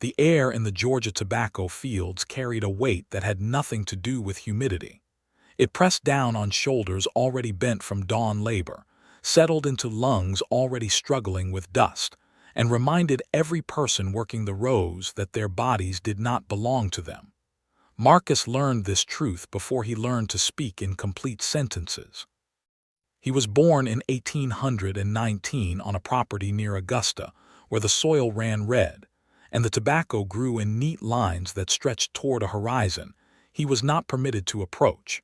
The air in the Georgia tobacco fields carried a weight that had nothing to do with humidity. It pressed down on shoulders already bent from dawn labor, settled into lungs already struggling with dust, and reminded every person working the rows that their bodies did not belong to them. Marcus learned this truth before he learned to speak in complete sentences. He was born in 1819 on a property near Augusta, where the soil ran red, and the tobacco grew in neat lines that stretched toward a horizon he was not permitted to approach.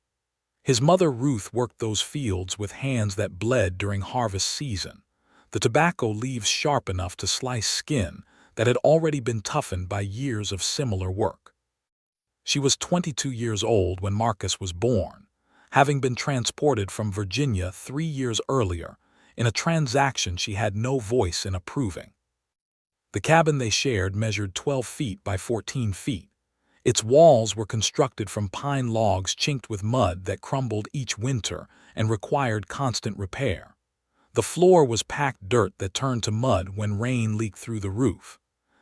His mother Ruth worked those fields with hands that bled during harvest season, the tobacco leaves sharp enough to slice skin that had already been toughened by years of similar work. She was 22 years old when Marcus was born, having been transported from Virginia 3 years earlier in a transaction she had no voice in approving. The cabin they shared measured 12 feet by 14 feet. Its walls were constructed from pine logs chinked with mud that crumbled each winter and required constant repair. The floor was packed dirt that turned to mud when rain leaked through the roof.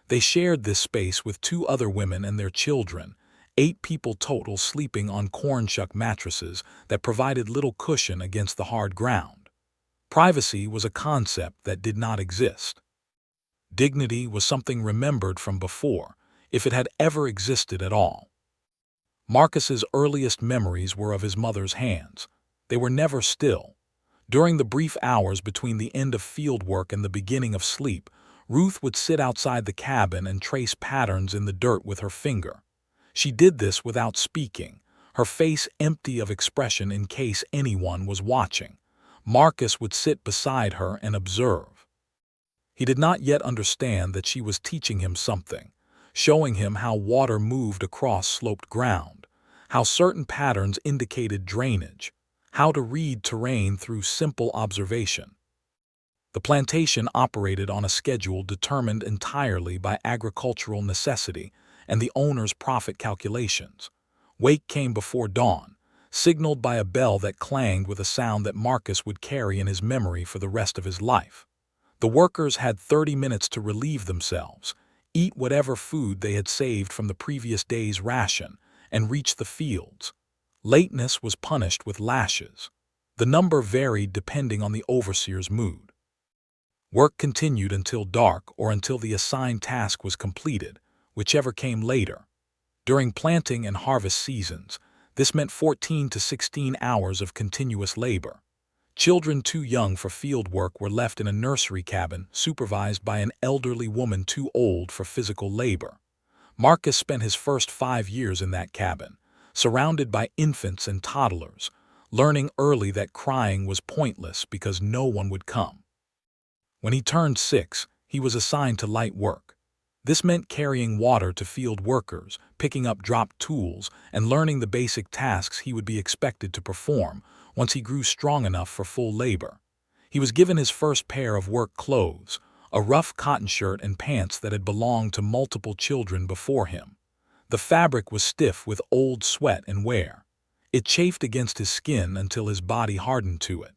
They shared this space with 2 other women and their children, 8 people total, sleeping on corn-shuck mattresses that provided little cushion against the hard ground. Privacy was a concept that did not exist. Dignity was something remembered from before, if it had ever existed at all. Marcus's earliest memories were of his mother's hands. They were never still. During the brief hours between the end of field work and the beginning of sleep, Ruth would sit outside the cabin and trace patterns in the dirt with her finger. She did this without speaking, her face empty of expression in case anyone was watching. Marcus would sit beside her and observe. He did not yet understand that she was teaching him something, showing him how water moved across sloped ground, how certain patterns indicated drainage, how to read terrain through simple observation. The plantation operated on a schedule determined entirely by agricultural necessity and the owner's profit calculations. Wake came before dawn, signaled by a bell that clanged with a sound that Marcus would carry in his memory for the rest of his life. The workers had 30 minutes to relieve themselves, eat whatever food they had saved from the previous day's ration, and reach the fields. Lateness was punished with lashes. The number varied depending on the overseer's mood. Work continued until dark or until the assigned task was completed, whichever came later. During planting and harvest seasons, this meant 14 to 16 hours of continuous labor. Children too young for field work were left in a nursery cabin supervised by an elderly woman too old for physical labor. Marcus spent his first 5 years in that cabin, surrounded by infants and toddlers, learning early that crying was pointless because no one would come. When he turned 6, he was assigned to light work. This meant carrying water to field workers, picking up dropped tools, and learning the basic tasks he would be expected to perform once he grew strong enough for full labor. He was given his first pair of work clothes, a rough cotton shirt and pants that had belonged to multiple children before him. The fabric was stiff with old sweat and wear. It chafed against his skin until his body hardened to it.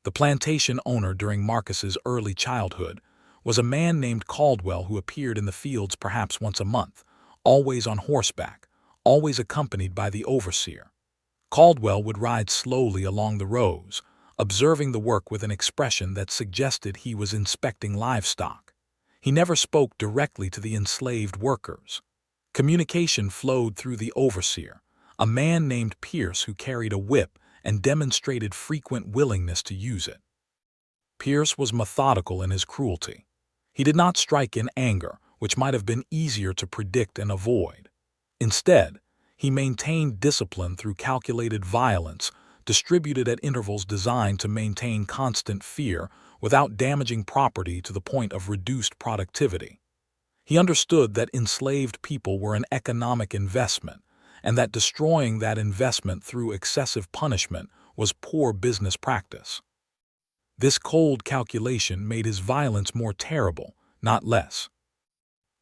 The plantation owner during Marcus's early childhood was a man named Caldwell who appeared in the fields perhaps once a month, always on horseback, always accompanied by the overseer. Caldwell would ride slowly along the rows, observing the work with an expression that suggested he was inspecting livestock. He never spoke directly to the enslaved workers. Communication flowed through the overseer, a man named Pierce who carried a whip and demonstrated frequent willingness to use it. Pierce was methodical in his cruelty. He did not strike in anger, which might have been easier to predict and avoid. Instead, he maintained discipline through calculated violence, distributed at intervals designed to maintain constant fear without damaging property to the point of reduced productivity. He understood that enslaved people were an economic investment, and that destroying that investment through excessive punishment was poor business practice. This cold calculation made his violence more terrible, not less.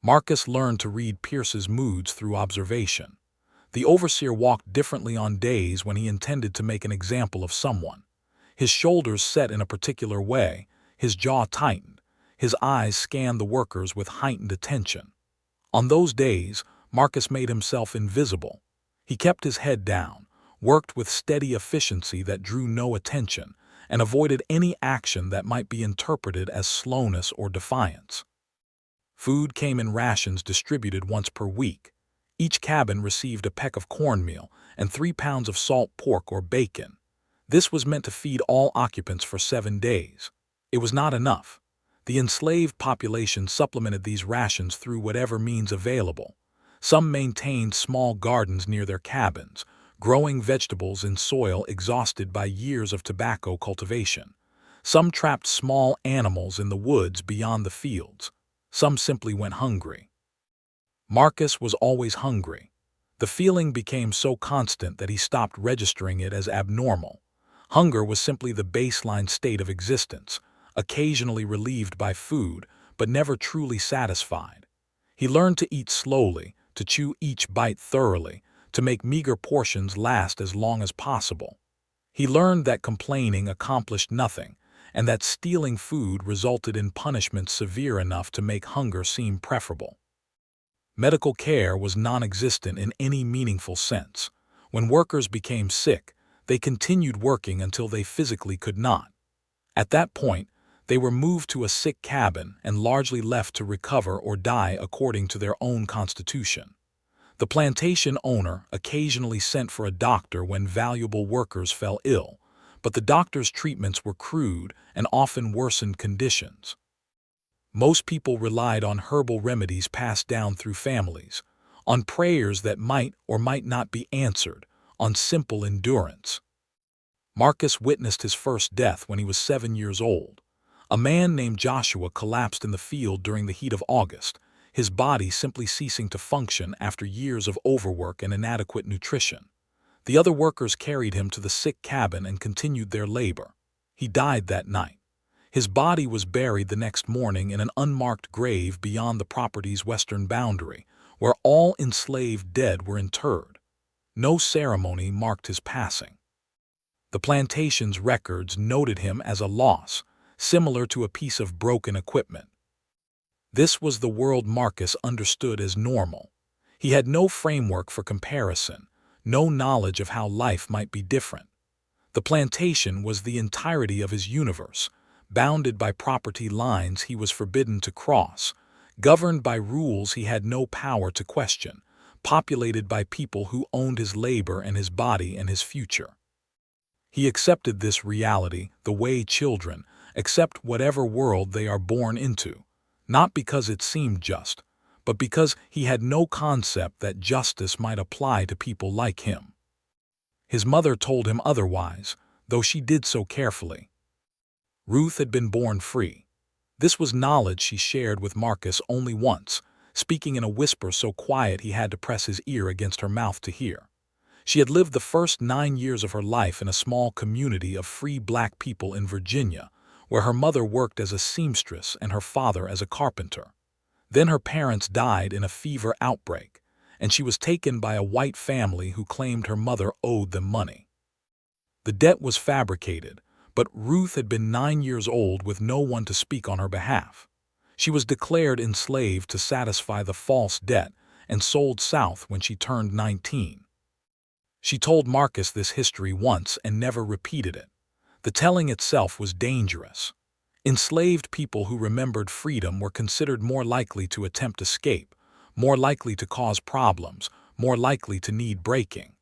Marcus learned to read Pierce's moods through observation. The overseer walked differently on days when he intended to make an example of someone. His shoulders set in a particular way, his jaw tightened, his eyes scanned the workers with heightened attention. On those days, Marcus made himself invisible. He kept his head down, worked with steady efficiency that drew no attention, and avoided any action that might be interpreted as slowness or defiance. Food came in rations distributed once per week. Each cabin received a peck of cornmeal and 3 pounds of salt pork or bacon. This was meant to feed all occupants for 7 days. It was not enough. The enslaved population supplemented these rations through whatever means available. Some maintained small gardens near their cabins, growing vegetables in soil exhausted by years of tobacco cultivation. Some trapped small animals in the woods beyond the fields. Some simply went hungry. Marcus was always hungry. The feeling became so constant that he stopped registering it as abnormal. Hunger was simply the baseline state of existence, occasionally relieved by food, but never truly satisfied. He learned to eat slowly, to chew each bite thoroughly, to make meager portions last as long as possible. He learned that complaining accomplished nothing, and that stealing food resulted in punishment severe enough to make hunger seem preferable. Medical care was non-existent in any meaningful sense. When workers became sick, they continued working until they physically could not. At that point, they were moved to a sick cabin and largely left to recover or die according to their own constitution. The plantation owner occasionally sent for a doctor when valuable workers fell ill, but the doctor's treatments were crude and often worsened conditions. Most people relied on herbal remedies passed down through families, on prayers that might or might not be answered, on simple endurance. Marcus witnessed his first death when he was 7 years old. A man named Joshua collapsed in the field during the heat of August, his body simply ceasing to function after years of overwork and inadequate nutrition. The other workers carried him to the sick cabin and continued their labor. He died that night. His body was buried the next morning in an unmarked grave beyond the property's western boundary, where all enslaved dead were interred. No ceremony marked his passing. The plantation's records noted him as a loss, similar to a piece of broken equipment. This was the world Marcus understood as normal. He had no framework for comparison, no knowledge of how life might be different. The plantation was the entirety of his universe, bounded by property lines he was forbidden to cross, governed by rules he had no power to question, populated by people who owned his labor and his body and his future. He accepted this reality the way children accept whatever world they are born into, not because it seemed just, but because he had no concept that justice might apply to people like him. His mother told him otherwise, though she did so carefully. Ruth had been born free. This was knowledge she shared with Marcus only once, speaking in a whisper so quiet he had to press his ear against her mouth to hear. She had lived the first 9 years of her life in a small community of free black people in Virginia, where her mother worked as a seamstress and her father as a carpenter. Then her parents died in a fever outbreak, and she was taken by a white family who claimed her mother owed them money. The debt was fabricated, but Ruth had been 9 years old with no one to speak on her behalf. She was declared enslaved to satisfy the false debt and sold south when she turned 19. She told Marcus this history once and never repeated it. The telling itself was dangerous. Enslaved people who remembered freedom were considered more likely to attempt escape, more likely to cause problems, more likely to need breaking.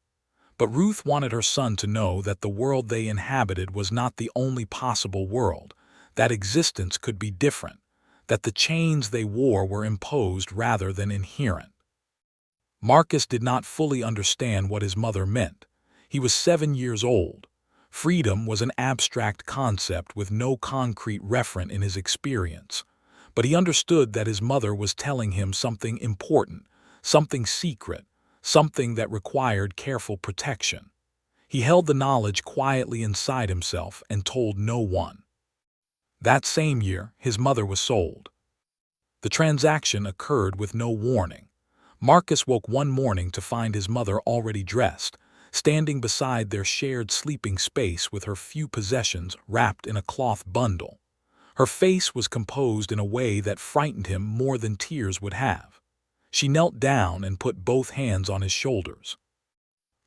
But Ruth wanted her son to know that the world they inhabited was not the only possible world, that existence could be different, that the chains they wore were imposed rather than inherent. Marcus did not fully understand what his mother meant. He was 7 years old. Freedom was an abstract concept with no concrete referent in his experience. But he understood that his mother was telling him something important, something secret, something that required careful protection. He held the knowledge quietly inside himself and told no one. That same year, his mother was sold. The transaction occurred with no warning. Marcus woke one morning to find his mother already dressed, standing beside their shared sleeping space with her few possessions wrapped in a cloth bundle. Her face was composed in a way that frightened him more than tears would have. She knelt down and put both hands on his shoulders.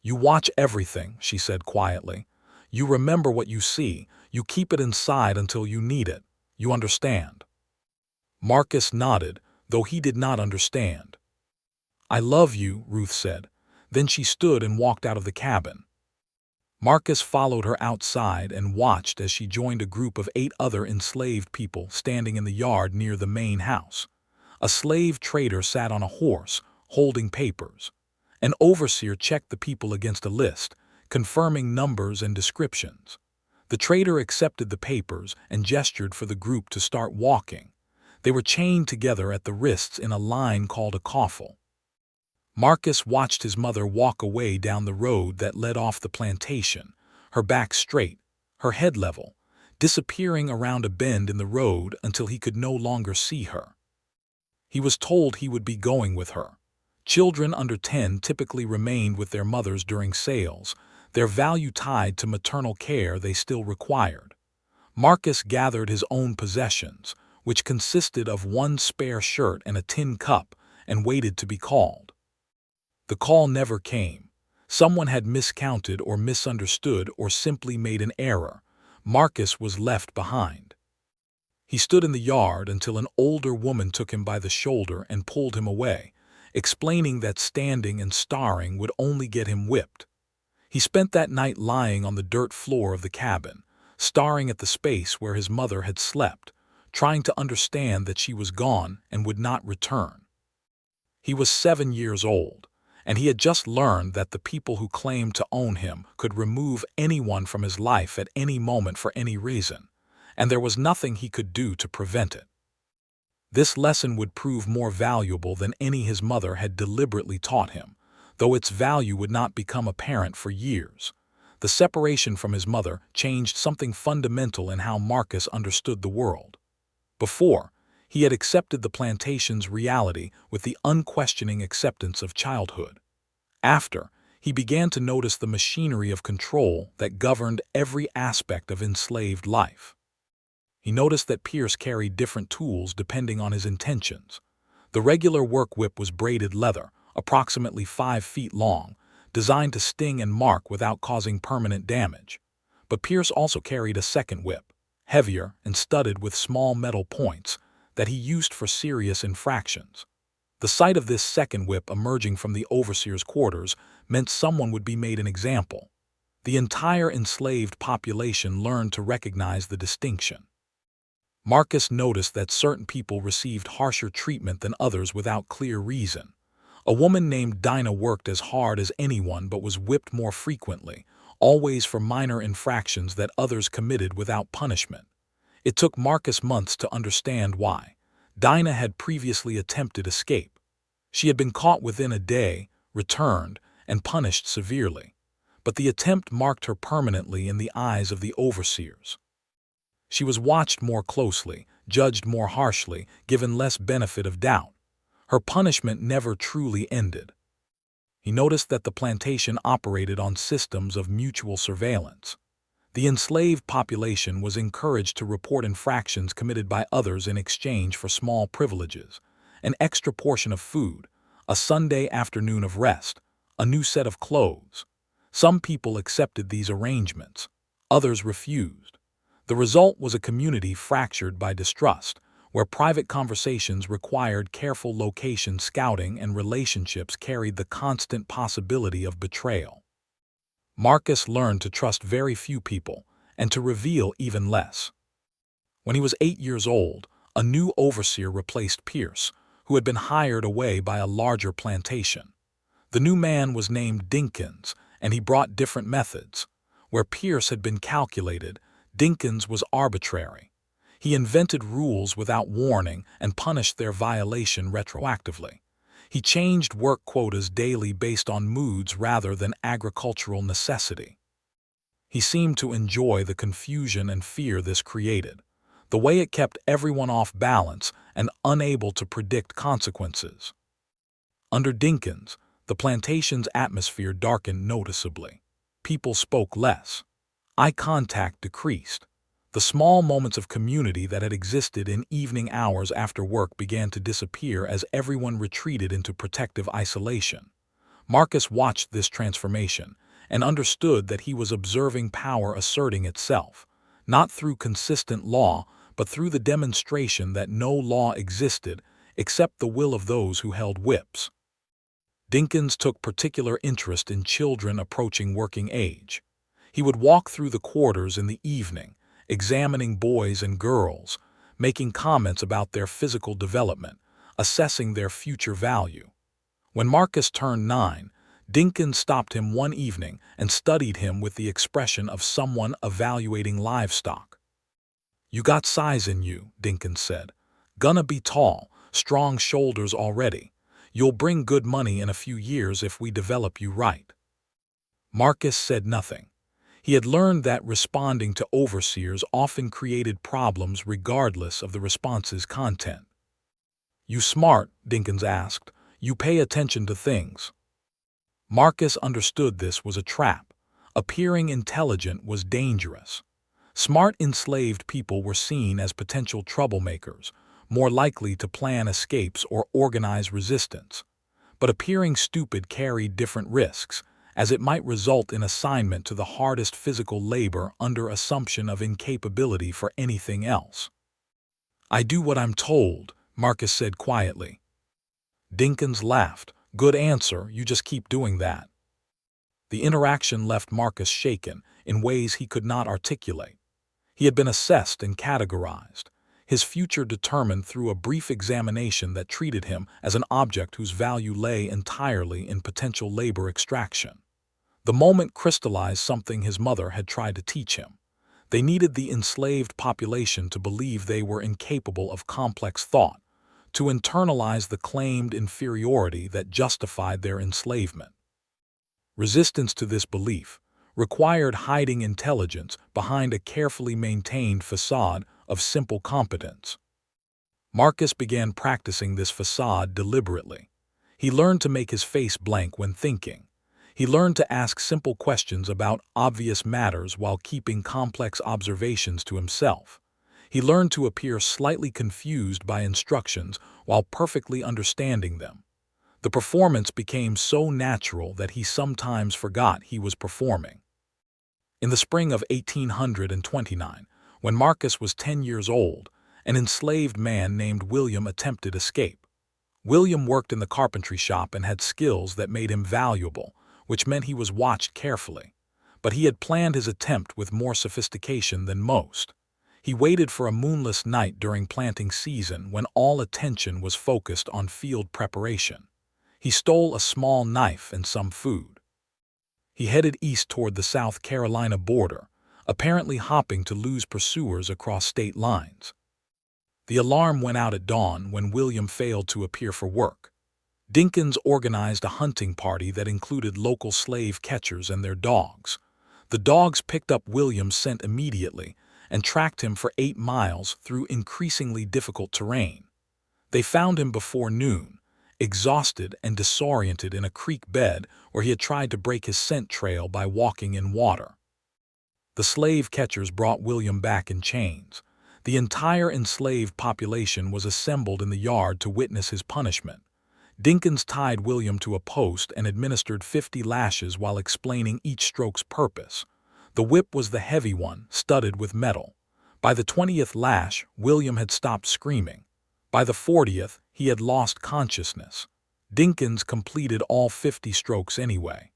"You watch everything," she said quietly. "You remember what you see. You keep it inside until you need it. You understand?" Marcus nodded, though he did not understand. "I love you," Ruth said. Then she stood and walked out of the cabin. Marcus followed her outside and watched as she joined a group of 8 other enslaved people standing in the yard near the main house. A slave trader sat on a horse, holding papers. An overseer checked the people against a list, confirming numbers and descriptions. The trader accepted the papers and gestured for the group to start walking. They were chained together at the wrists in a line called a coffle. Marcus watched his mother walk away down the road that led off the plantation, her back straight, her head level, disappearing around a bend in the road until he could no longer see her. He was told he would be going with her. Children under 10 typically remained with their mothers during sales, their value tied to maternal care they still required. Marcus gathered his own possessions, which consisted of one spare shirt and a tin cup, and waited to be called. The call never came. Someone had miscounted or misunderstood or simply made an error. Marcus was left behind. He stood in the yard until an older woman took him by the shoulder and pulled him away, explaining that standing and staring would only get him whipped. He spent that night lying on the dirt floor of the cabin, staring at the space where his mother had slept, trying to understand that she was gone and would not return. He was 7 years old, and he had just learned that the people who claimed to own him could remove anyone from his life at any moment for any reason, and there was nothing he could do to prevent it. This lesson would prove more valuable than any his mother had deliberately taught him, though its value would not become apparent for years. The separation from his mother changed something fundamental in how Marcus understood the world. Before, he had accepted the plantation's reality with the unquestioning acceptance of childhood. After, he began to notice the machinery of control that governed every aspect of enslaved life. He noticed that Pierce carried different tools depending on his intentions. The regular work whip was braided leather, approximately 5 feet long, designed to sting and mark without causing permanent damage. But Pierce also carried a second whip, heavier and studded with small metal points, that he used for serious infractions. The sight of this second whip emerging from the overseer's quarters meant someone would be made an example. The entire enslaved population learned to recognize the distinction. Marcus noticed that certain people received harsher treatment than others without clear reason. A woman named Dinah worked as hard as anyone but was whipped more frequently, always for minor infractions that others committed without punishment. It took Marcus months to understand why. Dinah had previously attempted escape. She had been caught within a day, returned, and punished severely. But the attempt marked her permanently in the eyes of the overseers. She was watched more closely, judged more harshly, given less benefit of doubt. Her punishment never truly ended. He noticed that the plantation operated on systems of mutual surveillance. The enslaved population was encouraged to report infractions committed by others in exchange for small privileges, an extra portion of food, a Sunday afternoon of rest, a new set of clothes. Some people accepted these arrangements, others refused. The result was a community fractured by distrust, where private conversations required careful location scouting and relationships carried the constant possibility of betrayal. Marcus learned to trust very few people and to reveal even less. When he was 8 years old, a new overseer replaced Pierce, who had been hired away by a larger plantation. The new man was named Dinkins, and he brought different methods. Where Pierce had been calculated, Dinkins was arbitrary. He invented rules without warning and punished their violation retroactively. He changed work quotas daily based on moods rather than agricultural necessity. He seemed to enjoy the confusion and fear this created, the way it kept everyone off balance and unable to predict consequences. Under Dinkins, the plantation's atmosphere darkened noticeably. People spoke less. Eye contact decreased. The small moments of community that had existed in evening hours after work began to disappear as everyone retreated into protective isolation. Marcus watched this transformation and understood that he was observing power asserting itself, not through consistent law, but through the demonstration that no law existed except the will of those who held whips. Dinkins took particular interest in children approaching working age. He would walk through the quarters in the evening, examining boys and girls, making comments about their physical development, assessing their future value. When Marcus turned 9, Dinkins stopped him one evening and studied him with the expression of someone evaluating livestock. "You got size in you," Dinkins said. "Gonna be tall, strong shoulders already. You'll bring good money in a few years if we develop you right." Marcus said nothing. He had learned that responding to overseers often created problems regardless of the response's content. "You smart?" Dinkins asked. "You pay attention to things?" Marcus understood this was a trap. Appearing intelligent was dangerous. Smart enslaved people were seen as potential troublemakers, more likely to plan escapes or organize resistance. But appearing stupid carried different risks, as it might result in assignment to the hardest physical labor under assumption of incapability for anything else. "I do what I'm told," Marcus said quietly. Dinkins laughed. "Good answer, you just keep doing that." The interaction left Marcus shaken in ways he could not articulate. He had been assessed and categorized, his future determined through a brief examination that treated him as an object whose value lay entirely in potential labor extraction. The moment crystallized something his mother had tried to teach him. They needed the enslaved population to believe they were incapable of complex thought, to internalize the claimed inferiority that justified their enslavement. Resistance to this belief required hiding intelligence behind a carefully maintained facade of simple competence. Marcus began practicing this facade deliberately. He learned to make his face blank when thinking. He learned to ask simple questions about obvious matters while keeping complex observations to himself. He learned to appear slightly confused by instructions while perfectly understanding them. The performance became so natural that he sometimes forgot he was performing. In the spring of 1829, when Marcus was 10 years old, an enslaved man named William attempted escape. William worked in the carpentry shop and had skills that made him valuable, which meant he was watched carefully. But he had planned his attempt with more sophistication than most. He waited for a moonless night during planting season when all attention was focused on field preparation. He stole a small knife and some food. He headed east toward the South Carolina border, apparently hopping to lose pursuers across state lines. The alarm went out at dawn when William failed to appear for work. Dinkins organized a hunting party that included local slave catchers and their dogs. The dogs picked up William's scent immediately and tracked him for 8 miles through increasingly difficult terrain. They found him before noon, exhausted and disoriented in a creek bed where he had tried to break his scent trail by walking in water. The slave catchers brought William back in chains. The entire enslaved population was assembled in the yard to witness his punishment. Dinkins tied William to a post and administered 50 lashes while explaining each stroke's purpose. The whip was the heavy one, studded with metal. By the 20th lash, William had stopped screaming. By the 40th, he had lost consciousness. Dinkins completed all 50 strokes anyway.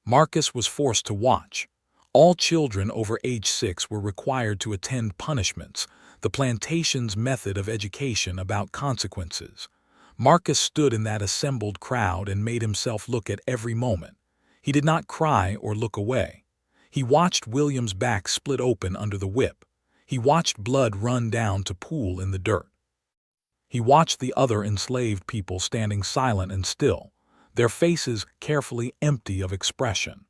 Marcus was forced to watch. All children over age 6 were required to attend punishments, the plantation's method of education about consequences. Marcus stood in that assembled crowd and made himself look at every moment. He did not cry or look away. He watched William's back split open under the whip. He watched blood run down to pool in the dirt. He watched the other enslaved people standing silent and still, their faces carefully empty of expression.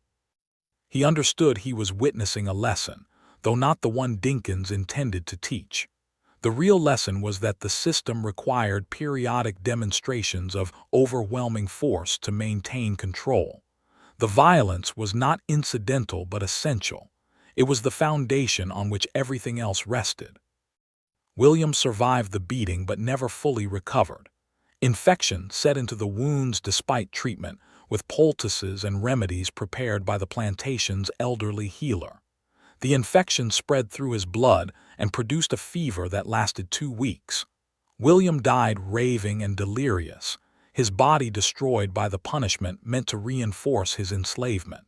He understood he was witnessing a lesson, though not the one Dinkins intended to teach. The real lesson was that the system required periodic demonstrations of overwhelming force to maintain control. The violence was not incidental but essential. It was the foundation on which everything else rested. William survived the beating but never fully recovered. Infection set into the wounds despite treatment, with poultices and remedies prepared by the plantation's elderly healer. The infection spread through his blood and produced a fever that lasted 2 weeks. William died raving and delirious, his body destroyed by the punishment meant to reinforce his enslavement.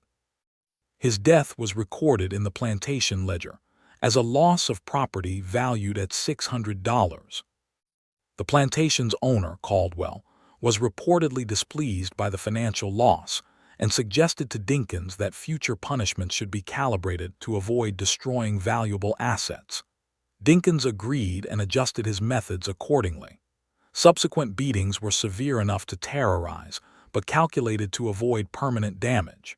His death was recorded in the plantation ledger as a loss of property valued at $600. The plantation's owner, Caldwell, was reportedly displeased by the financial loss and suggested to Dinkins that future punishments should be calibrated to avoid destroying valuable assets. Dinkins agreed and adjusted his methods accordingly. Subsequent beatings were severe enough to terrorize, but calculated to avoid permanent damage.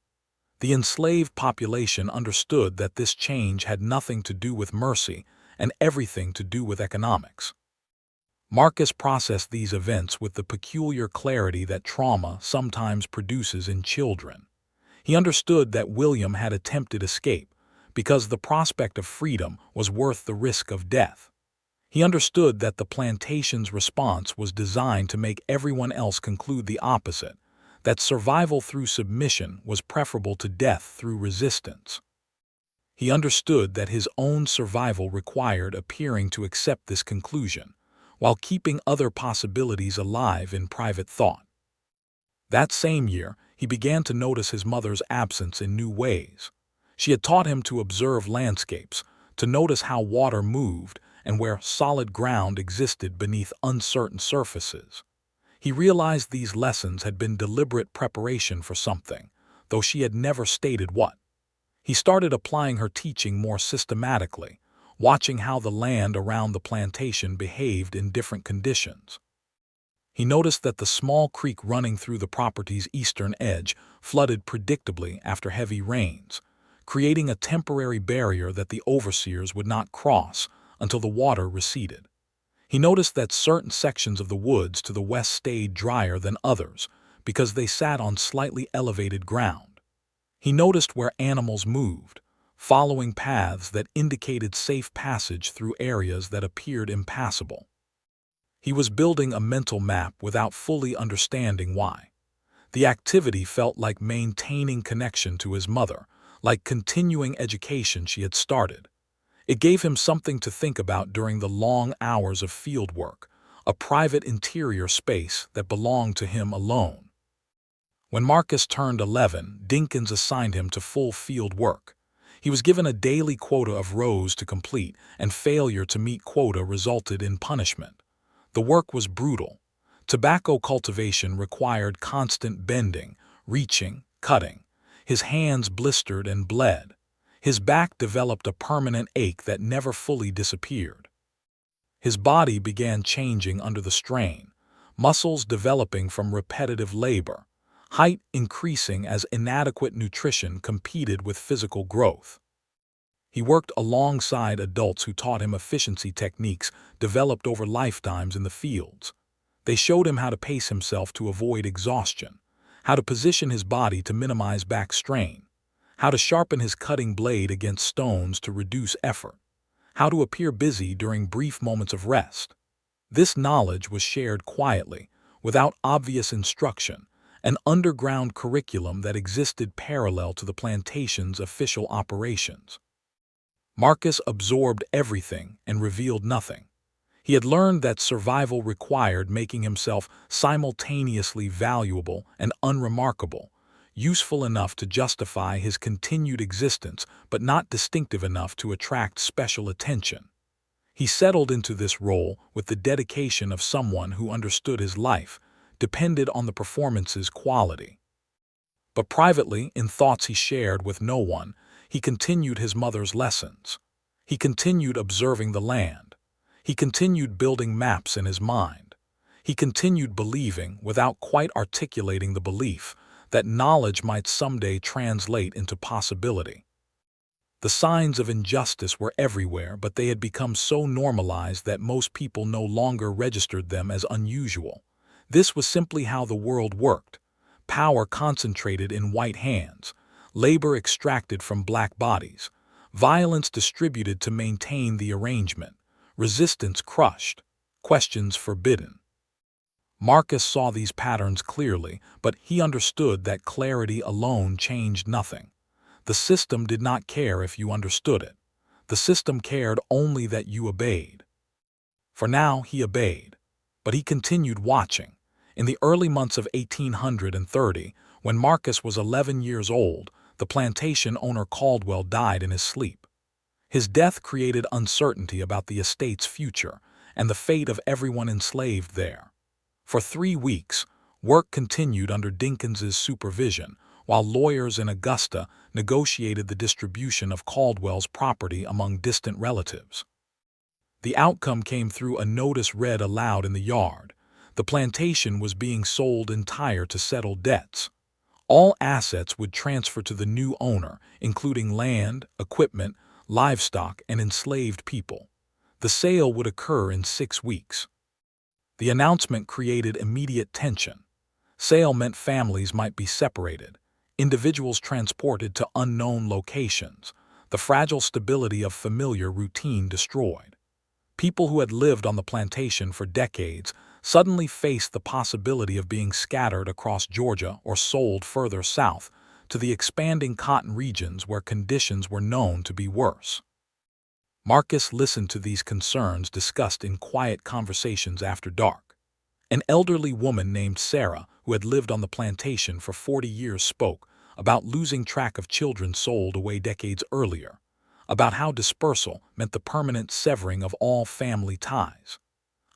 The enslaved population understood that this change had nothing to do with mercy and everything to do with economics. Marcus processed these events with the peculiar clarity that trauma sometimes produces in children. He understood that William had attempted escape because the prospect of freedom was worth the risk of death. He understood that the plantation's response was designed to make everyone else conclude the opposite, that survival through submission was preferable to death through resistance. He understood that his own survival required appearing to accept this conclusion, while keeping other possibilities alive in private thought. That same year, he began to notice his mother's absence in new ways. She had taught him to observe landscapes, to notice how water moved and where solid ground existed beneath uncertain surfaces. He realized these lessons had been deliberate preparation for something, though she had never stated what. He started applying her teaching more systematically, watching how the land around the plantation behaved in different conditions. He noticed that the small creek running through the property's eastern edge flooded predictably after heavy rains, creating a temporary barrier that the overseers would not cross until the water receded. He noticed that certain sections of the woods to the west stayed drier than others because they sat on slightly elevated ground. He noticed where animals moved, following paths that indicated safe passage through areas that appeared impassable. He was building a mental map without fully understanding why. The activity felt like maintaining connection to his mother, like continuing education she had started. It gave him something to think about during the long hours of field work, a private interior space that belonged to him alone. When Marcus turned 11, Dinkins assigned him to full field work. He was given a daily quota of rows to complete, and failure to meet quota resulted in punishment. The work was brutal. Tobacco cultivation required constant bending, reaching, cutting. His hands blistered and bled. His back developed a permanent ache that never fully disappeared. His body began changing under the strain, muscles developing from repetitive labor, height increasing as inadequate nutrition competed with physical growth. He worked alongside adults who taught him efficiency techniques developed over lifetimes in the fields. They showed him how to pace himself to avoid exhaustion, how to position his body to minimize back strain, how to sharpen his cutting blade against stones to reduce effort, how to appear busy during brief moments of rest. This knowledge was shared quietly, without obvious instruction, an underground curriculum that existed parallel to the plantation's official operations. Marcus absorbed everything and revealed nothing. He had learned that survival required making himself simultaneously valuable and unremarkable, useful enough to justify his continued existence but not distinctive enough to attract special attention. He settled into this role with the dedication of someone who understood his life depended on the performance's quality. But privately, in thoughts he shared with no one, he continued his mother's lessons. He continued observing the land. He continued building maps in his mind. He continued believing, without quite articulating the belief, that knowledge might someday translate into possibility. The signs of injustice were everywhere, but they had become so normalized that most people no longer registered them as unusual. This was simply how the world worked. Power concentrated in white hands, labor extracted from black bodies, Violence distributed to maintain the arrangement, resistance crushed, questions forbidden. Marcus saw these patterns clearly, but he understood that clarity alone changed nothing. The system did not care if you understood it. The system cared only that you obeyed. For now, he obeyed. But he continued watching. In the early months of 1830, when Marcus was 11 years old, the plantation owner Caldwell died in his sleep. His death created uncertainty about the estate's future and the fate of everyone enslaved there. For 3 weeks, work continued under Dinkins's supervision, while lawyers in Augusta negotiated the distribution of Caldwell's property among distant relatives. The outcome came through a notice read aloud in the yard. The plantation was being sold entire to settle debts. All assets would transfer to the new owner, including land, equipment, livestock, and enslaved people. The sale would occur in 6 weeks. The announcement created immediate tension. Sale meant families might be separated, individuals transported to unknown locations, the fragile stability of familiar routine destroyed. People who had lived on the plantation for decades suddenly faced the possibility of being scattered across Georgia or sold further south to the expanding cotton regions where conditions were known to be worse. Marcus listened to these concerns discussed in quiet conversations after dark. An elderly woman named Sarah, who had lived on the plantation for 40 years, spoke about losing track of children sold away decades earlier, about how dispersal meant the permanent severing of all family ties.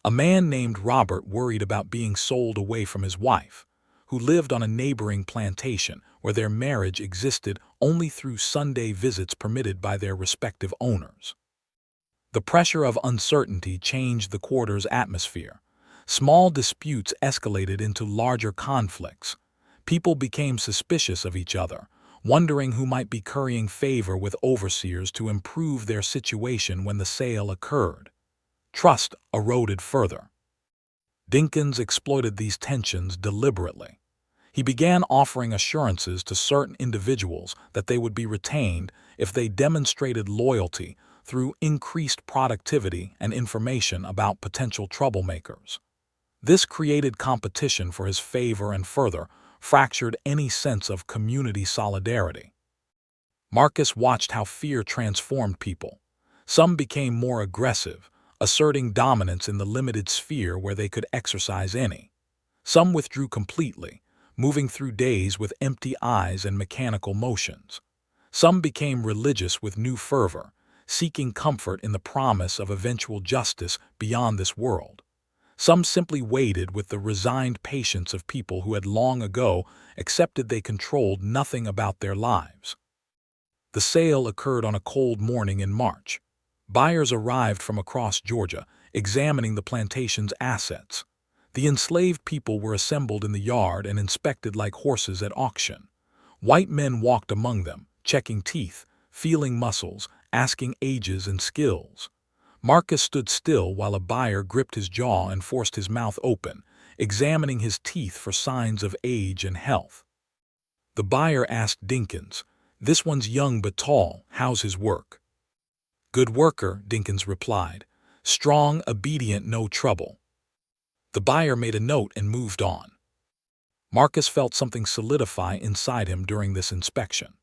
A man named Robert worried about being sold away from his wife, who lived on a neighboring plantation where their marriage existed only through Sunday visits permitted by their respective owners. The pressure of uncertainty changed the quarter's atmosphere. Small disputes escalated into larger conflicts. People became suspicious of each other, wondering who might be currying favor with overseers to improve their situation when the sale occurred. Trust eroded further. Dinkins exploited these tensions deliberately. He began offering assurances to certain individuals that they would be retained if they demonstrated loyalty through increased productivity and information about potential troublemakers. This created competition for his favor and further fractured any sense of community solidarity. Marcus watched how fear transformed people. Some became more aggressive, asserting dominance in the limited sphere where they could exercise any. Some withdrew completely, moving through days with empty eyes and mechanical motions. Some became religious with new fervor, seeking comfort in the promise of eventual justice beyond this world. Some simply waited with the resigned patience of people who had long ago accepted they controlled nothing about their lives. The sale occurred on a cold morning in March. Buyers arrived from across Georgia, examining the plantation's assets. The enslaved people were assembled in the yard and inspected like horses at auction. White men walked among them, checking teeth, feeling muscles, asking ages and skills. Marcus stood still while a buyer gripped his jaw and forced his mouth open, examining his teeth for signs of age and health. The buyer asked Dinkins, "This one's young but tall, how's his work?" "Good worker," Dinkins replied. "Strong, obedient, no trouble." The buyer made a note and moved on. Marcus felt something solidify inside him during this inspection.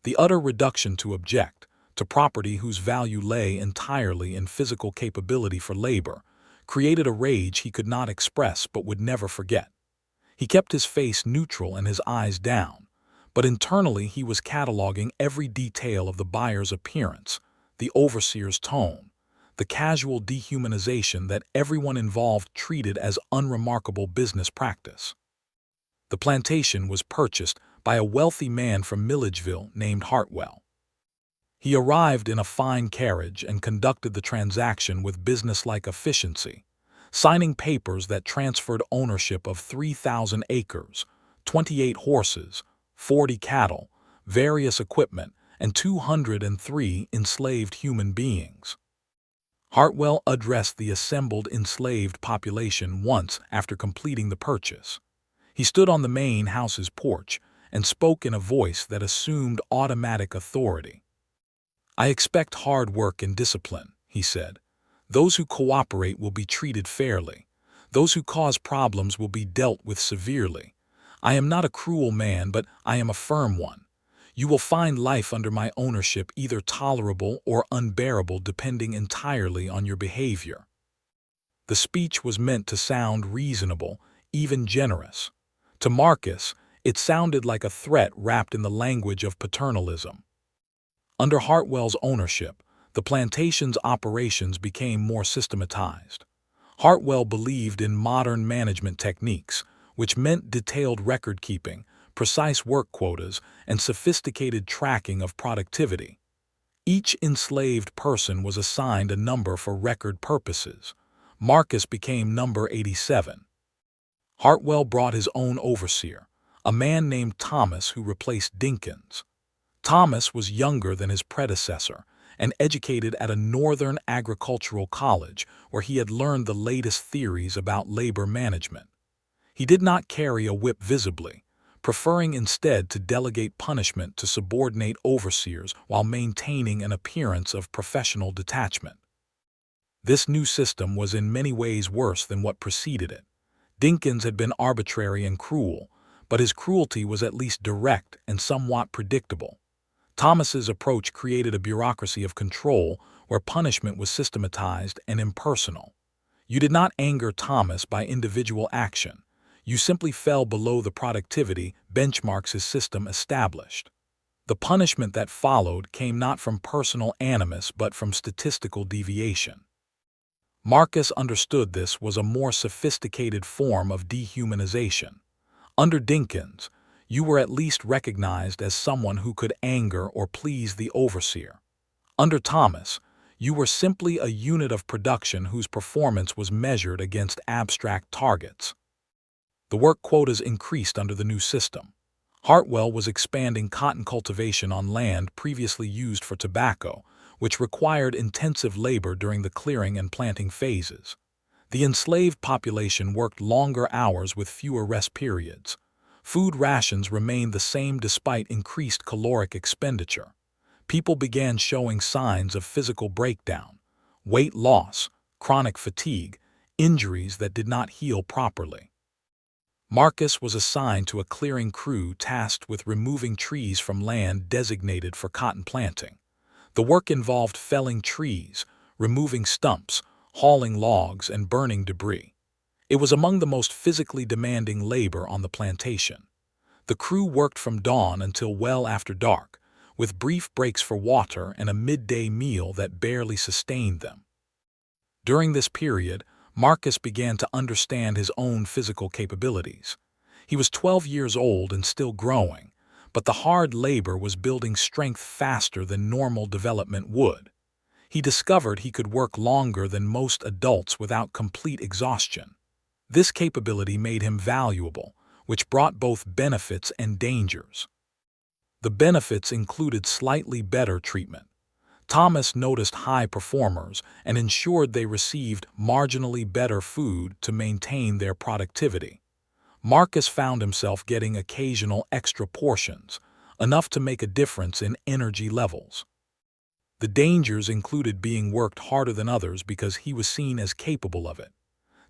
The utter reduction to object, to property whose value lay entirely in physical capability for labor, created a rage he could not express but would never forget. He kept his face neutral and his eyes down, but internally he was cataloging every detail of the buyer's appearance, the overseer's tone, the casual dehumanization that everyone involved treated as unremarkable business practice. The plantation was purchased by a wealthy man from Milledgeville named Hartwell. He arrived in a fine carriage and conducted the transaction with businesslike efficiency, signing papers that transferred ownership of 3,000 acres, 28 horses, 40 cattle, various equipment, and 203 enslaved human beings. Hartwell addressed the assembled enslaved population once after completing the purchase. He stood on the main house's porch and spoke in a voice that assumed automatic authority. "I expect hard work and discipline," he said. "Those who cooperate will be treated fairly. Those who cause problems will be dealt with severely. I am not a cruel man, but I am a firm one. You will find life under my ownership either tolerable or unbearable depending entirely on your behavior." The speech was meant to sound reasonable, even generous. To Marcus, it sounded like a threat wrapped in the language of paternalism. Under Hartwell's ownership, the plantation's operations became more systematized. Hartwell believed in modern management techniques, which meant detailed record-keeping, precise work quotas, and sophisticated tracking of productivity. Each enslaved person was assigned a number for record purposes. Marcus became number 87. Hartwell brought his own overseer, a man named Thomas who replaced Dinkins. Thomas was younger than his predecessor and educated at a northern agricultural college where he had learned the latest theories about labor management. He did not carry a whip visibly, preferring instead to delegate punishment to subordinate overseers while maintaining an appearance of professional detachment. This new system was in many ways worse than what preceded it. Dinkins had been arbitrary and cruel, but his cruelty was at least direct and somewhat predictable. Thomas's approach created a bureaucracy of control where punishment was systematized and impersonal. You did not anger Thomas by individual action. You simply fell below the productivity benchmarks his system established. The punishment that followed came not from personal animus but from statistical deviation. Marcus understood this was a more sophisticated form of dehumanization. Under Dinkins, you were at least recognized as someone who could anger or please the overseer. Under Thomas, you were simply a unit of production whose performance was measured against abstract targets. The work quotas increased under the new system. Hartwell was expanding cotton cultivation on land previously used for tobacco, which required intensive labor during the clearing and planting phases. The enslaved population worked longer hours with fewer rest periods. Food rations remained the same despite increased caloric expenditure. People began showing signs of physical breakdown, weight loss, chronic fatigue, injuries that did not heal properly. Marcus was assigned to a clearing crew tasked with removing trees from land designated for cotton planting. The work involved felling trees, removing stumps, hauling logs, and burning debris. It was among the most physically demanding labor on the plantation. The crew worked from dawn until well after dark, with brief breaks for water and a midday meal that barely sustained them. During this period, Marcus began to understand his own physical capabilities. He was 12 years old and still growing, but the hard labor was building strength faster than normal development would. He discovered he could work longer than most adults without complete exhaustion. This capability made him valuable, which brought both benefits and dangers. The benefits included slightly better treatment. Thomas noticed high performers and ensured they received marginally better food to maintain their productivity. Marcus found himself getting occasional extra portions, enough to make a difference in energy levels. The dangers included being worked harder than others because he was seen as capable of it.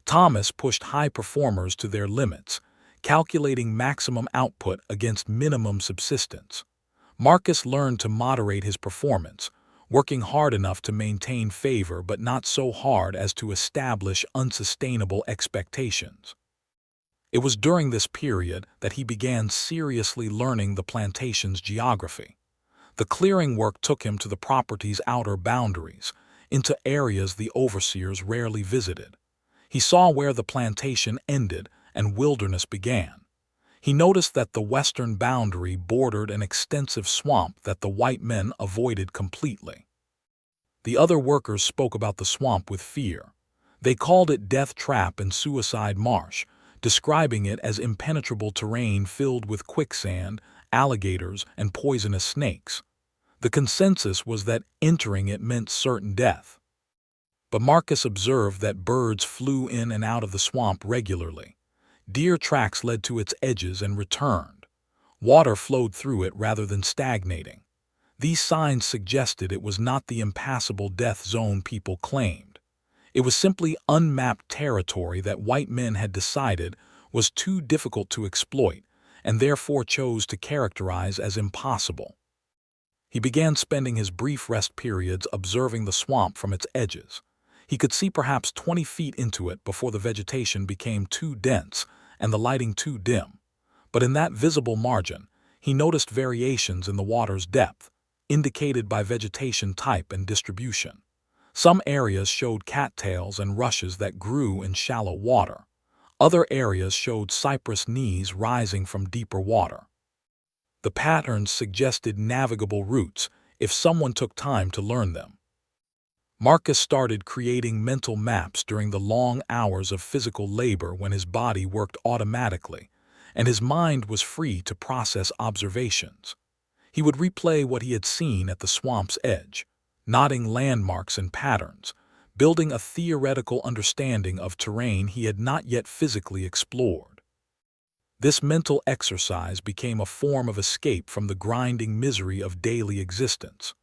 Thomas pushed high performers to their limits, calculating maximum output against minimum subsistence. Marcus learned to moderate his performance, working hard enough to maintain favor but not so hard as to establish unsustainable expectations. It was during this period that he began seriously learning the plantation's geography. The clearing work took him to the property's outer boundaries, into areas the overseers rarely visited. He saw where the plantation ended and wilderness began. He noticed that the western boundary bordered an extensive swamp that the white men avoided completely. The other workers spoke about the swamp with fear. They called it Death Trap and Suicide Marsh, describing it as impenetrable terrain filled with quicksand, alligators, and poisonous snakes. The consensus was that entering it meant certain death. But Marcus observed that birds flew in and out of the swamp regularly. Deer tracks led to its edges and returned. Water flowed through it rather than stagnating. These signs suggested it was not the impassable death zone people claimed. It was simply unmapped territory that white men had decided was too difficult to exploit and therefore chose to characterize as impossible. He began spending his brief rest periods observing the swamp from its edges. He could see perhaps 20 feet into it before the vegetation became too dense and the lighting too dim. But in that visible margin, he noticed variations in the water's depth, indicated by vegetation type and distribution. Some areas showed cattails and rushes that grew in shallow water. Other areas showed cypress knees rising from deeper water. The patterns suggested navigable routes if someone took time to learn them. Marcus started creating mental maps during the long hours of physical labor when his body worked automatically, and his mind was free to process observations. He would replay what he had seen at the swamp's edge, noting landmarks and patterns, building a theoretical understanding of terrain he had not yet physically explored. This mental exercise became a form of escape from the grinding misery of daily existence.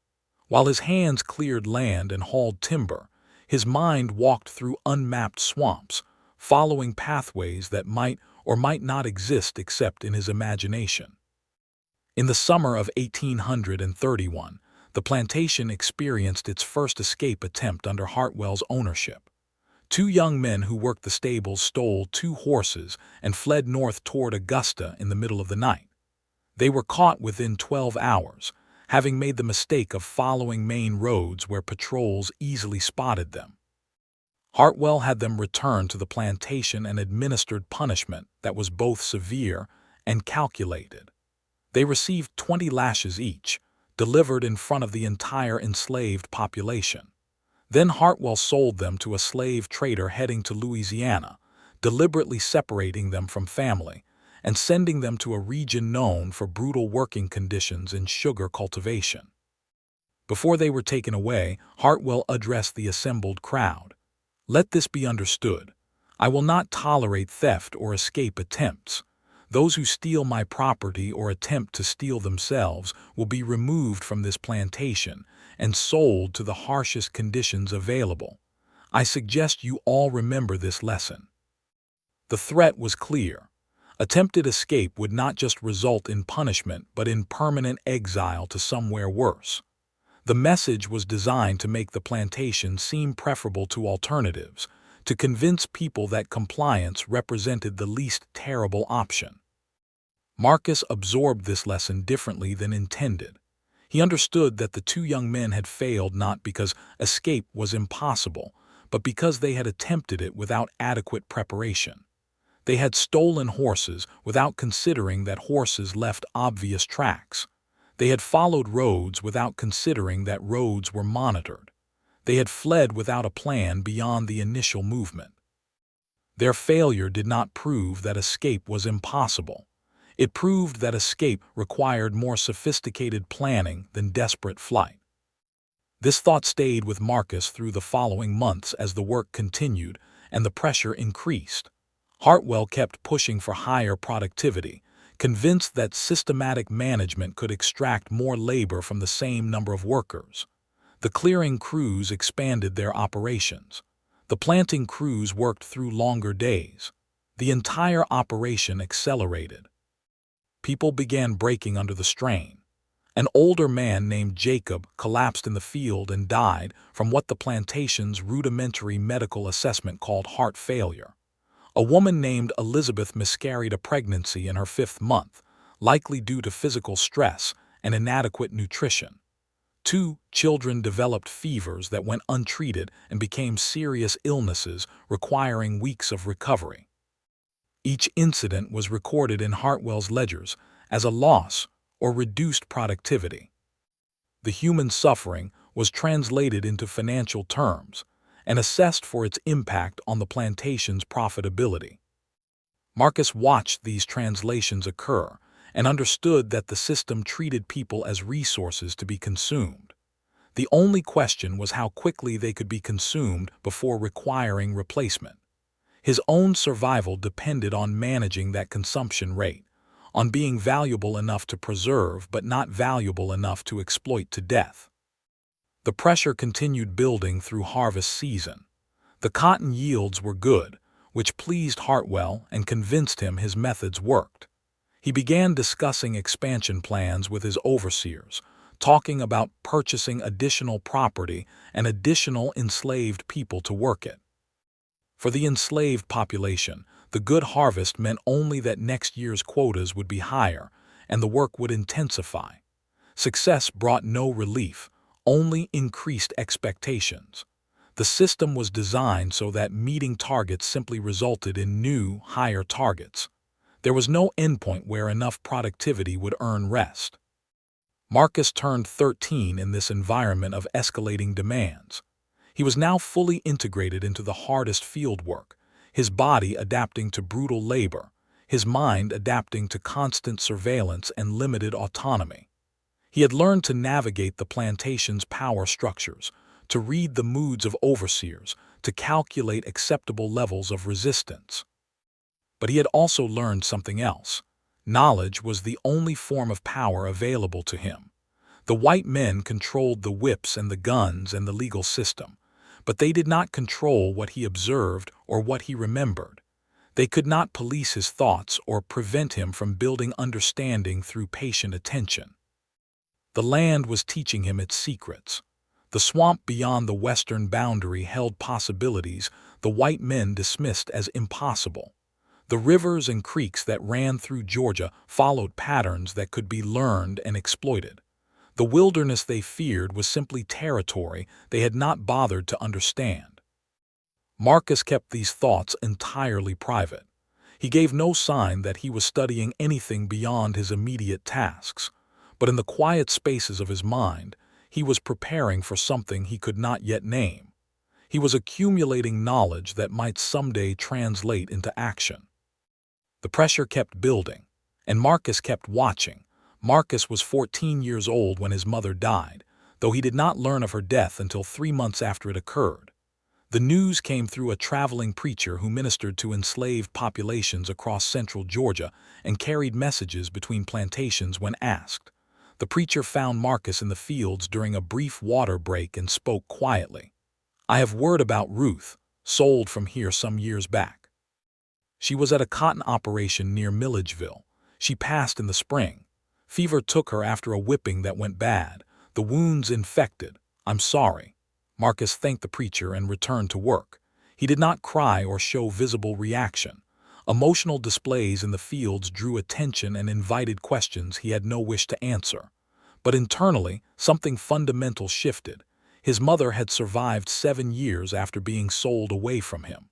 While his hands cleared land and hauled timber, his mind walked through unmapped swamps, following pathways that might or might not exist except in his imagination. In the summer of 1831, the plantation experienced its first escape attempt under Hartwell's ownership. Two young men who worked the stables stole 2 horses and fled north toward Augusta in the middle of the night. They were caught within 12 hours, having made the mistake of following main roads where patrols easily spotted them. Hartwell had them returned to the plantation and administered punishment that was both severe and calculated. They received 20 lashes each, delivered in front of the entire enslaved population. Then Hartwell sold them to a slave trader heading to Louisiana, deliberately separating them from family and sending them to a region known for brutal working conditions in sugar cultivation. Before they were taken away, Hartwell addressed the assembled crowd. "Let this be understood. I will not tolerate theft or escape attempts. Those who steal my property or attempt to steal themselves will be removed from this plantation and sold to the harshest conditions available. I suggest you all remember this lesson." The threat was clear. Attempted escape would not just result in punishment but in permanent exile to somewhere worse. The message was designed to make the plantation seem preferable to alternatives, to convince people that compliance represented the least terrible option. Marcus absorbed this lesson differently than intended. He understood that the 2 young men had failed not because escape was impossible, but because they had attempted it without adequate preparation. They had stolen horses without considering that horses left obvious tracks. They had followed roads without considering that roads were monitored. They had fled without a plan beyond the initial movement. Their failure did not prove that escape was impossible. It proved that escape required more sophisticated planning than desperate flight. This thought stayed with Marcus through the following months as the work continued and the pressure increased. Hartwell kept pushing for higher productivity, convinced that systematic management could extract more labor from the same number of workers. The clearing crews expanded their operations. The planting crews worked through longer days. The entire operation accelerated. People began breaking under the strain. An older man named Jacob collapsed in the field and died from what the plantation's rudimentary medical assessment called heart failure. A woman named Elizabeth miscarried a pregnancy in her 5th month, likely due to physical stress and inadequate nutrition. 2 children developed fevers that went untreated and became serious illnesses requiring weeks of recovery. Each incident was recorded in Hartwell's ledgers as a loss or reduced productivity. The human suffering was translated into financial terms and assessed for its impact on the plantation's profitability. Marcus watched these translations occur and understood that the system treated people as resources to be consumed. The only question was how quickly they could be consumed before requiring replacement. His own survival depended on managing that consumption rate, on being valuable enough to preserve but not valuable enough to exploit to death. The pressure continued building through harvest season. The cotton yields were good, which pleased Hartwell and convinced him his methods worked. He began discussing expansion plans with his overseers, talking about purchasing additional property and additional enslaved people to work it. For the enslaved population, the good harvest meant only that next year's quotas would be higher and the work would intensify. Success brought no relief, only increased expectations. The system was designed so that meeting targets simply resulted in new, higher targets. There was no endpoint where enough productivity would earn rest. Marcus turned 13 in this environment of escalating demands. He was now fully integrated into the hardest field work, his body adapting to brutal labor, his mind adapting to constant surveillance and limited autonomy. He had learned to navigate the plantation's power structures, to read the moods of overseers, to calculate acceptable levels of resistance. But he had also learned something else. Knowledge was the only form of power available to him. The white men controlled the whips and the guns and the legal system, but they did not control what he observed or what he remembered. They could not police his thoughts or prevent him from building understanding through patient attention. The land was teaching him its secrets. The swamp beyond the western boundary held possibilities the white men dismissed as impossible. The rivers and creeks that ran through Georgia followed patterns that could be learned and exploited. The wilderness they feared was simply territory they had not bothered to understand. Marcus kept these thoughts entirely private. He gave no sign that he was studying anything beyond his immediate tasks, but in the quiet spaces of his mind, he was preparing for something he could not yet name. He was accumulating knowledge that might someday translate into action. The pressure kept building, and Marcus kept watching. Marcus was 14 years old when his mother died, though he did not learn of her death until 3 months after it occurred. The news came through a traveling preacher who ministered to enslaved populations across central Georgia and carried messages between plantations when asked. The preacher found Marcus in the fields during a brief water break and spoke quietly. "I have word about Ruth, sold from here some years back. She was at a cotton operation near Milledgeville. She passed in the spring. Fever took her after a whipping that went bad. The wounds infected. I'm sorry." Marcus thanked the preacher and returned to work. He did not cry or show visible reaction. Emotional displays in the fields drew attention and invited questions he had no wish to answer. But internally, something fundamental shifted. His mother had survived 7 years after being sold away from him.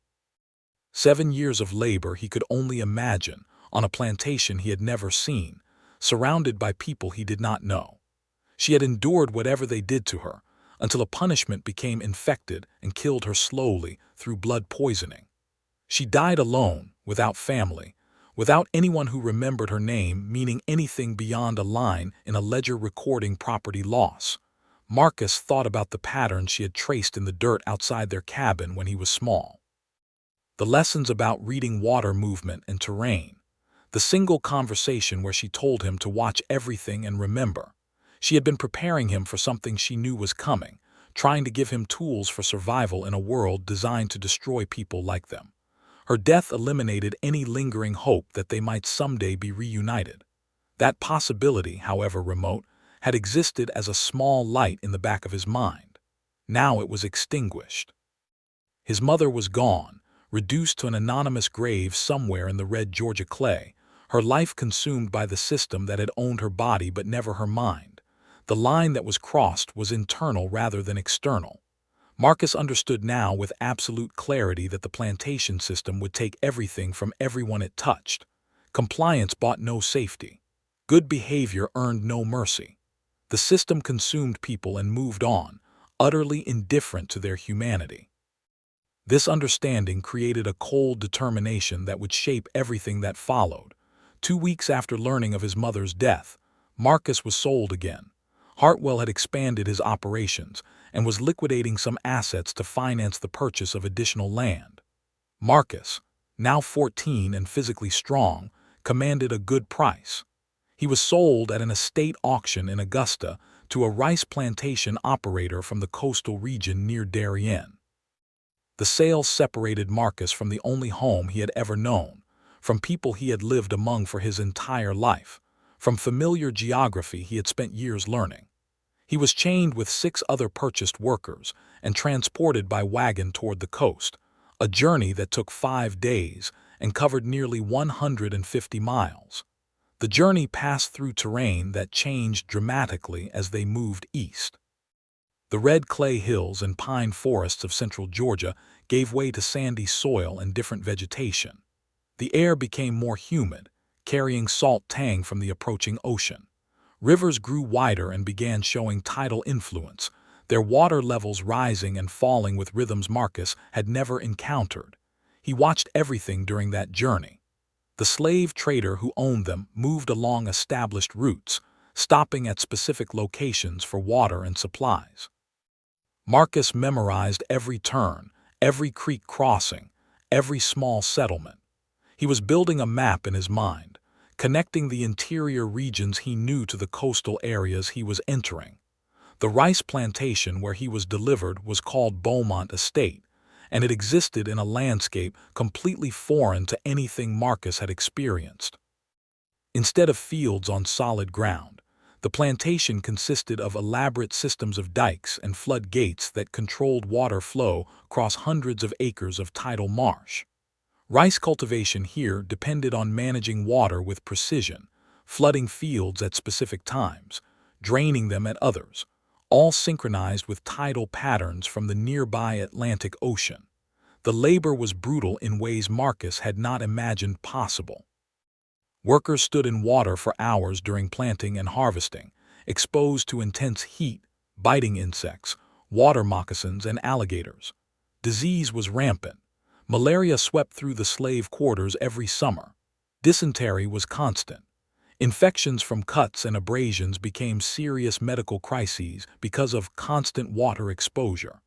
7 years of labor he could only imagine, on a plantation he had never seen, surrounded by people he did not know. She had endured whatever they did to her, until a punishment became infected and killed her slowly through blood poisoning. She died alone, without family, without anyone who remembered her name meaning anything beyond a line in a ledger recording property loss. Marcus thought about the pattern she had traced in the dirt outside their cabin when he was small. The lessons about reading water movement and terrain. The single conversation where she told him to watch everything and remember. She had been preparing him for something she knew was coming, trying to give him tools for survival in a world designed to destroy people like them. Her death eliminated any lingering hope that they might someday be reunited. That possibility, however remote, had existed as a small light in the back of his mind. Now it was extinguished. His mother was gone, reduced to an anonymous grave somewhere in the red Georgia clay, her life consumed by the system that had owned her body but never her mind. The line that was crossed was internal rather than external. Marcus understood now with absolute clarity that the plantation system would take everything from everyone it touched. Compliance bought no safety. Good behavior earned no mercy. The system consumed people and moved on, utterly indifferent to their humanity. This understanding created a cold determination that would shape everything that followed. 2 weeks after learning of his mother's death, Marcus was sold again. Hartwell had expanded his operations and was liquidating some assets to finance the purchase of additional land. Marcus, now 14 and physically strong, commanded a good price. He was sold at an estate auction in Augusta to a rice plantation operator from the coastal region near Darien. The sale separated Marcus from the only home he had ever known, from people he had lived among for his entire life, from familiar geography he had spent years learning. He was chained with 6 other purchased workers and transported by wagon toward the coast, a journey that took 5 days and covered nearly 150 miles. The journey passed through terrain that changed dramatically as they moved east. The red clay hills and pine forests of central Georgia gave way to sandy soil and different vegetation. The air became more humid, carrying salt tang from the approaching ocean. Rivers grew wider and began showing tidal influence, their water levels rising and falling with rhythms Marcus had never encountered. He watched everything during that journey. The slave trader who owned them moved along established routes, stopping at specific locations for water and supplies. Marcus memorized every turn, every creek crossing, every small settlement. He was building a map in his mind, connecting the interior regions he knew to the coastal areas he was entering. The rice plantation where he was delivered was called Beaumont Estate, and it existed in a landscape completely foreign to anything Marcus had experienced. Instead of fields on solid ground, the plantation consisted of elaborate systems of dikes and floodgates that controlled water flow across hundreds of acres of tidal marsh. Rice cultivation here depended on managing water with precision, flooding fields at specific times, draining them at others, all synchronized with tidal patterns from the nearby Atlantic Ocean. The labor was brutal in ways Marcus had not imagined possible. Workers stood in water for hours during planting and harvesting, exposed to intense heat, biting insects, water moccasins, and alligators. Disease was rampant. Malaria swept through the slave quarters every summer. Dysentery was constant. Infections from cuts and abrasions became serious medical crises because of constant water exposure.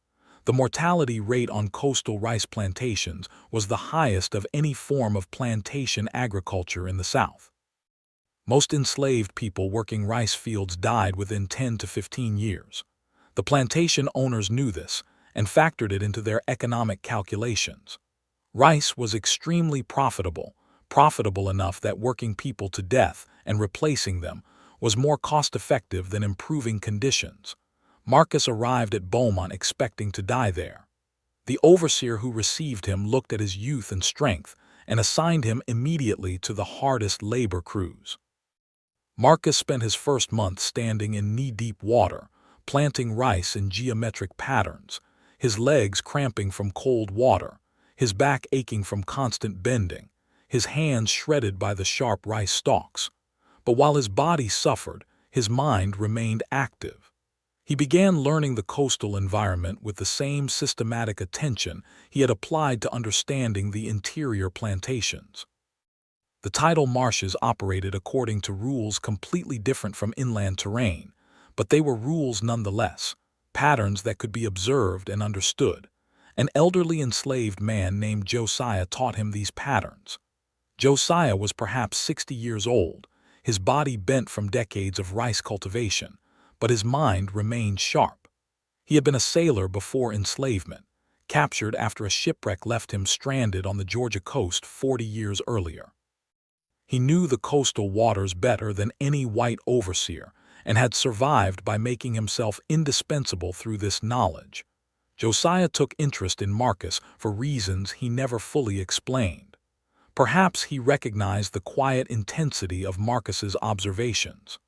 The mortality rate on coastal rice plantations was the highest of any form of plantation agriculture in the South. Most enslaved people working rice fields died within 10 to 15 years. The plantation owners knew this and factored it into their economic calculations. Rice was extremely profitable enough that working people to death and replacing them was more cost-effective than improving conditions. Marcus arrived at Beaumont expecting to die there. The overseer who received him looked at his youth and strength and assigned him immediately to the hardest labor crews. Marcus spent his first month standing in knee-deep water, planting rice in geometric patterns, his legs cramping from cold water, his back aching from constant bending, his hands shredded by the sharp rice stalks. But while his body suffered, his mind remained active. He began learning the coastal environment with the same systematic attention he had applied to understanding the interior plantations. The tidal marshes operated according to rules completely different from inland terrain, but they were rules nonetheless, patterns that could be observed and understood. An elderly enslaved man named Josiah taught him these patterns. Josiah was perhaps 60 years old, his body bent from decades of rice cultivation, but his mind remained sharp. He had been a sailor before enslavement, captured after a shipwreck left him stranded on the Georgia coast 40 years earlier. He knew the coastal waters better than any white overseer and had survived by making himself indispensable through this knowledge. Josiah took interest in Marcus for reasons he never fully explained. Perhaps he recognized the quiet intensity of Marcus's observations.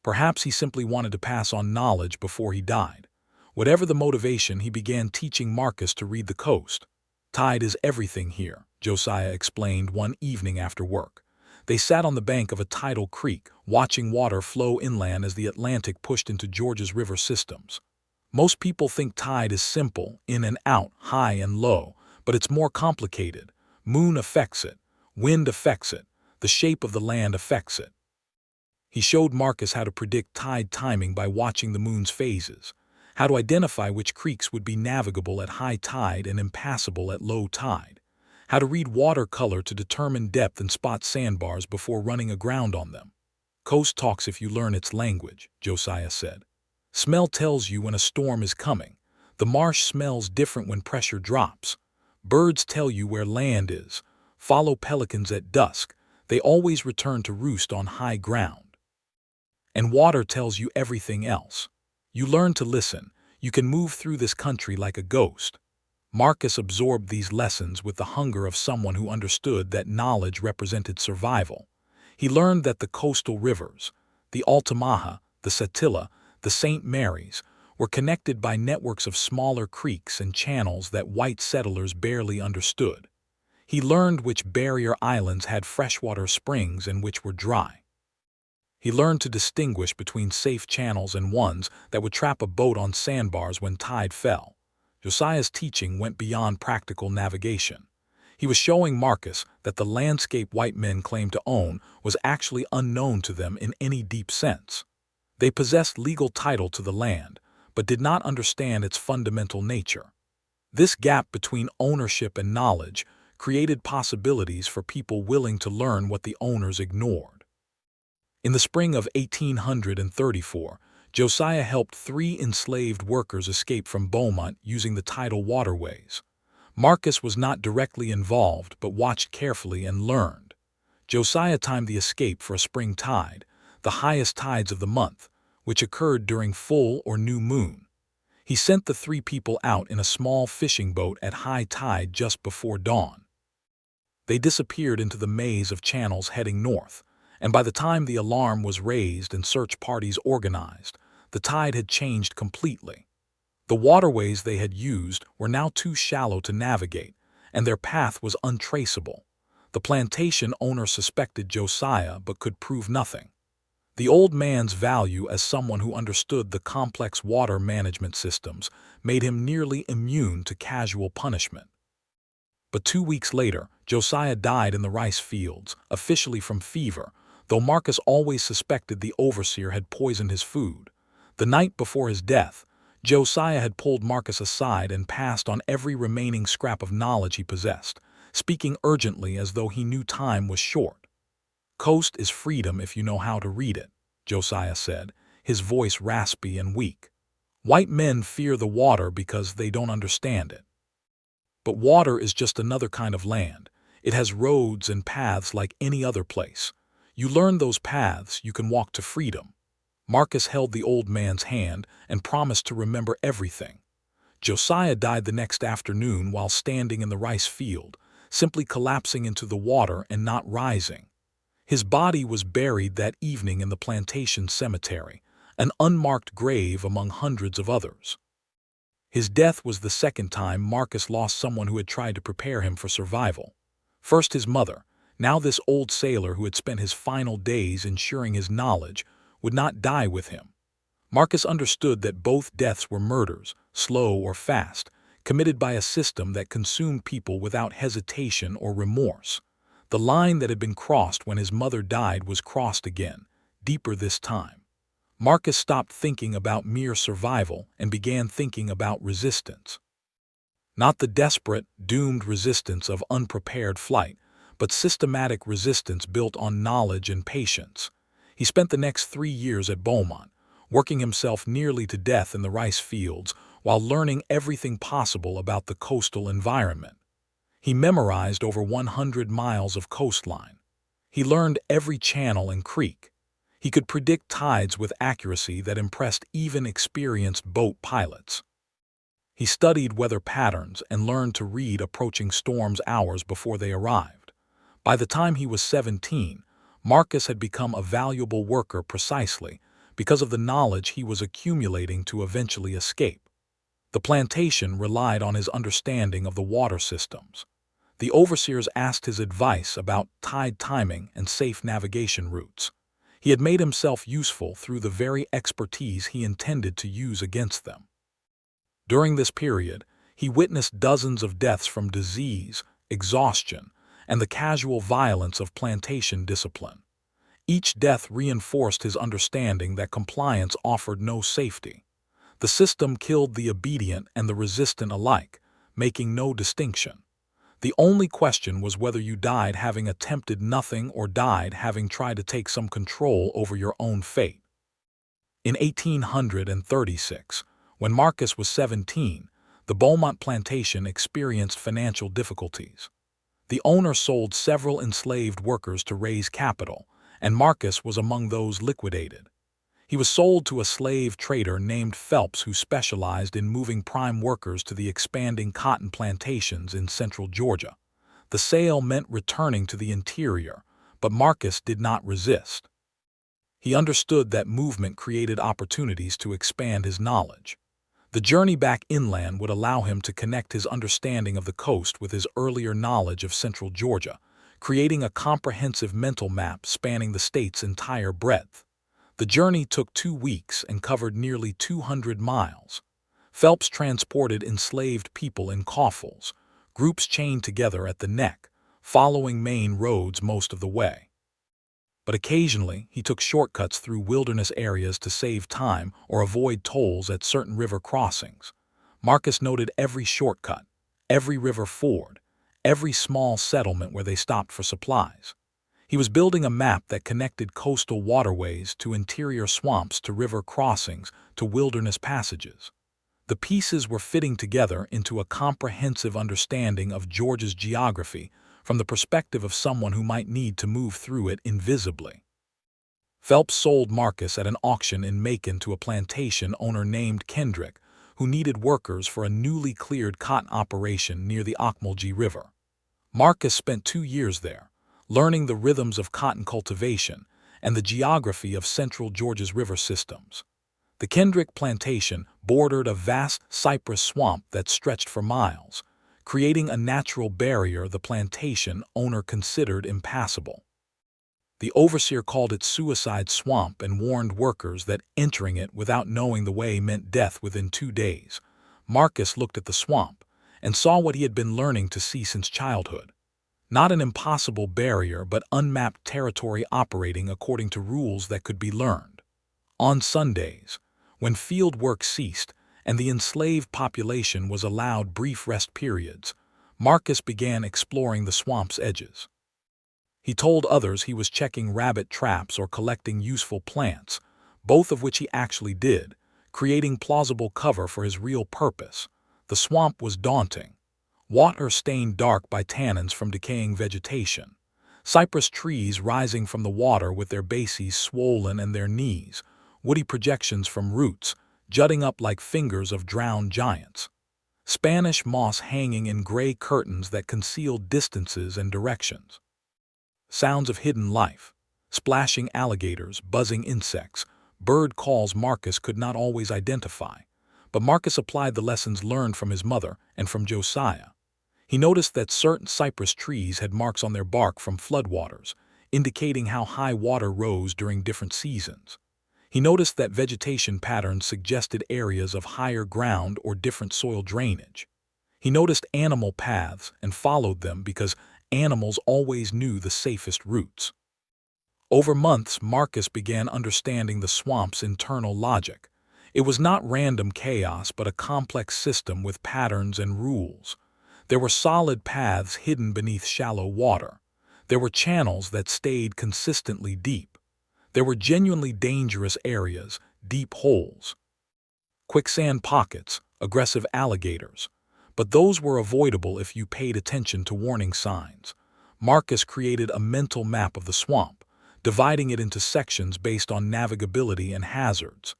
Perhaps he simply wanted to pass on knowledge before he died. Whatever the motivation, he began teaching Marcus to read the coast. "Tide is everything here," Josiah explained one evening after work. They sat on the bank of a tidal creek, watching water flow inland as the Atlantic pushed into Georgia's river systems. Most people think tide is simple, in and out, high and low, but it's more complicated. Moon affects it, wind affects it, the shape of the land affects it. He showed Marcus how to predict tide timing by watching the moon's phases, how to identify which creeks would be navigable at high tide and impassable at low tide, how to read watercolor to determine depth and spot sandbars before running aground on them. Coast talks if you learn its language, Josiah said. Smell tells you when a storm is coming. The marsh smells different when pressure drops. Birds tell you where land is. Follow pelicans at dusk. They always return to roost on high ground. And water tells you everything else. You learn to listen. You can move through this country like a ghost. Marcus absorbed these lessons with the hunger of someone who understood that knowledge represented survival. He learned that the coastal rivers, the Altamaha, the Satilla, the St. Mary's, were connected by networks of smaller creeks and channels that white settlers barely understood. He learned which barrier islands had freshwater springs and which were dry. He learned to distinguish between safe channels and ones that would trap a boat on sandbars when tide fell. Josiah's teaching went beyond practical navigation. He was showing Marcus that the landscape white men claimed to own was actually unknown to them in any deep sense. They possessed legal title to the land, but did not understand its fundamental nature. This gap between ownership and knowledge created possibilities for people willing to learn what the owners ignored. In the spring of 1834, Josiah helped 3 enslaved workers escape from Beaumont using the tidal waterways. Marcus was not directly involved but watched carefully and learned. Josiah timed the escape for a spring tide, the highest tides of the month, which occurred during full or new moon. He sent the 3 people out in a small fishing boat at high tide just before dawn. They disappeared into the maze of channels heading north, and by the time the alarm was raised and search parties organized, the tide had changed completely. The waterways they had used were now too shallow to navigate, and their path was untraceable. The plantation owner suspected Josiah but could prove nothing. The old man's value as someone who understood the complex water management systems made him nearly immune to casual punishment. But 2 weeks later, Josiah died in the rice fields, officially from fever, though Marcus always suspected the overseer had poisoned his food. The night before his death, Josiah had pulled Marcus aside and passed on every remaining scrap of knowledge he possessed, speaking urgently as though he knew time was short. "Coast is freedom if you know how to read it," Josiah said, his voice raspy and weak. "White men fear the water because they don't understand it. But water is just another kind of land. It has roads and paths like any other place. You learn those paths, you can walk to freedom." Marcus held the old man's hand and promised to remember everything. Josiah died the next afternoon while standing in the rice field, simply collapsing into the water and not rising. His body was buried that evening in the plantation cemetery, an unmarked grave among hundreds of others. His death was the second time Marcus lost someone who had tried to prepare him for survival. First his mother, now this old sailor who had spent his final days ensuring his knowledge would not die with him. Marcus understood that both deaths were murders, slow or fast, committed by a system that consumed people without hesitation or remorse. The line that had been crossed when his mother died was crossed again, deeper this time. Marcus stopped thinking about mere survival and began thinking about resistance. Not the desperate, doomed resistance of unprepared flight, but systematic resistance built on knowledge and patience. He spent the next 3 years at Beaumont, working himself nearly to death in the rice fields while learning everything possible about the coastal environment. He memorized over 100 miles of coastline. He learned every channel and creek. He could predict tides with accuracy that impressed even experienced boat pilots. He studied weather patterns and learned to read approaching storms hours before they arrived. By the time he was 17, Marcus had become a valuable worker precisely because of the knowledge he was accumulating to eventually escape. The plantation relied on his understanding of the water systems. The overseers asked his advice about tide timing and safe navigation routes. He had made himself useful through the very expertise he intended to use against them. During this period, he witnessed dozens of deaths from disease, exhaustion, and the casual violence of plantation discipline. Each death reinforced his understanding that compliance offered no safety. The system killed the obedient and the resistant alike, making no distinction. The only question was whether you died having attempted nothing or died having tried to take some control over your own fate. In 1836, when Marcus was 17, the Beaumont plantation experienced financial difficulties. The owner sold several enslaved workers to raise capital, and Marcus was among those liquidated. He was sold to a slave trader named Phelps who specialized in moving prime workers to the expanding cotton plantations in central Georgia. The sale meant returning to the interior, but Marcus did not resist. He understood that movement created opportunities to expand his knowledge. The journey back inland would allow him to connect his understanding of the coast with his earlier knowledge of central Georgia, creating a comprehensive mental map spanning the state's entire breadth. The journey took 2 weeks and covered nearly 200 miles. Phelps transported enslaved people in coffles, groups chained together at the neck, following main roads most of the way. But occasionally, he took shortcuts through wilderness areas to save time or avoid tolls at certain river crossings. Marcus noted every shortcut, every river ford, every small settlement where they stopped for supplies. He was building a map that connected coastal waterways to interior swamps to river crossings to wilderness passages. The pieces were fitting together into a comprehensive understanding of Georgia's geography from the perspective of someone who might need to move through it invisibly. Phelps sold Marcus at an auction in Macon to a plantation owner named Kendrick, who needed workers for a newly cleared cotton operation near the Ocmulgee River. Marcus spent 2 years there, learning the rhythms of cotton cultivation and the geography of central Georgia's river systems. The Kendrick plantation bordered a vast cypress swamp that stretched for miles, creating a natural barrier the plantation owner considered impassable. The overseer called it Suicide Swamp and warned workers that entering it without knowing the way meant death within 2 days. Marcus looked at the swamp and saw what he had been learning to see since childhood. Not an impossible barrier, but unmapped territory operating according to rules that could be learned. On Sundays, when field work ceased and the enslaved population was allowed brief rest periods, Marcus began exploring the swamp's edges. He told others he was checking rabbit traps or collecting useful plants, both of which he actually did, creating plausible cover for his real purpose. The swamp was daunting. Water stained dark by tannins from decaying vegetation. Cypress trees rising from the water with their bases swollen and their knees, woody projections from roots, jutting up like fingers of drowned giants. Spanish moss hanging in gray curtains that concealed distances and directions. Sounds of hidden life, splashing alligators, buzzing insects, bird calls Marcus could not always identify, but Marcus applied the lessons learned from his mother and from Josiah. He noticed that certain cypress trees had marks on their bark from floodwaters, indicating how high water rose during different seasons. He noticed that vegetation patterns suggested areas of higher ground or different soil drainage. He noticed animal paths and followed them because animals always knew the safest routes. Over months, Marcus began understanding the swamp's internal logic. It was not random chaos, but a complex system with patterns and rules. There were solid paths hidden beneath shallow water. There were channels that stayed consistently deep. There were genuinely dangerous areas, deep holes, quicksand pockets, aggressive alligators. But those were avoidable if you paid attention to warning signs. Marcus created a mental map of the swamp, dividing it into sections based on navigability and hazards.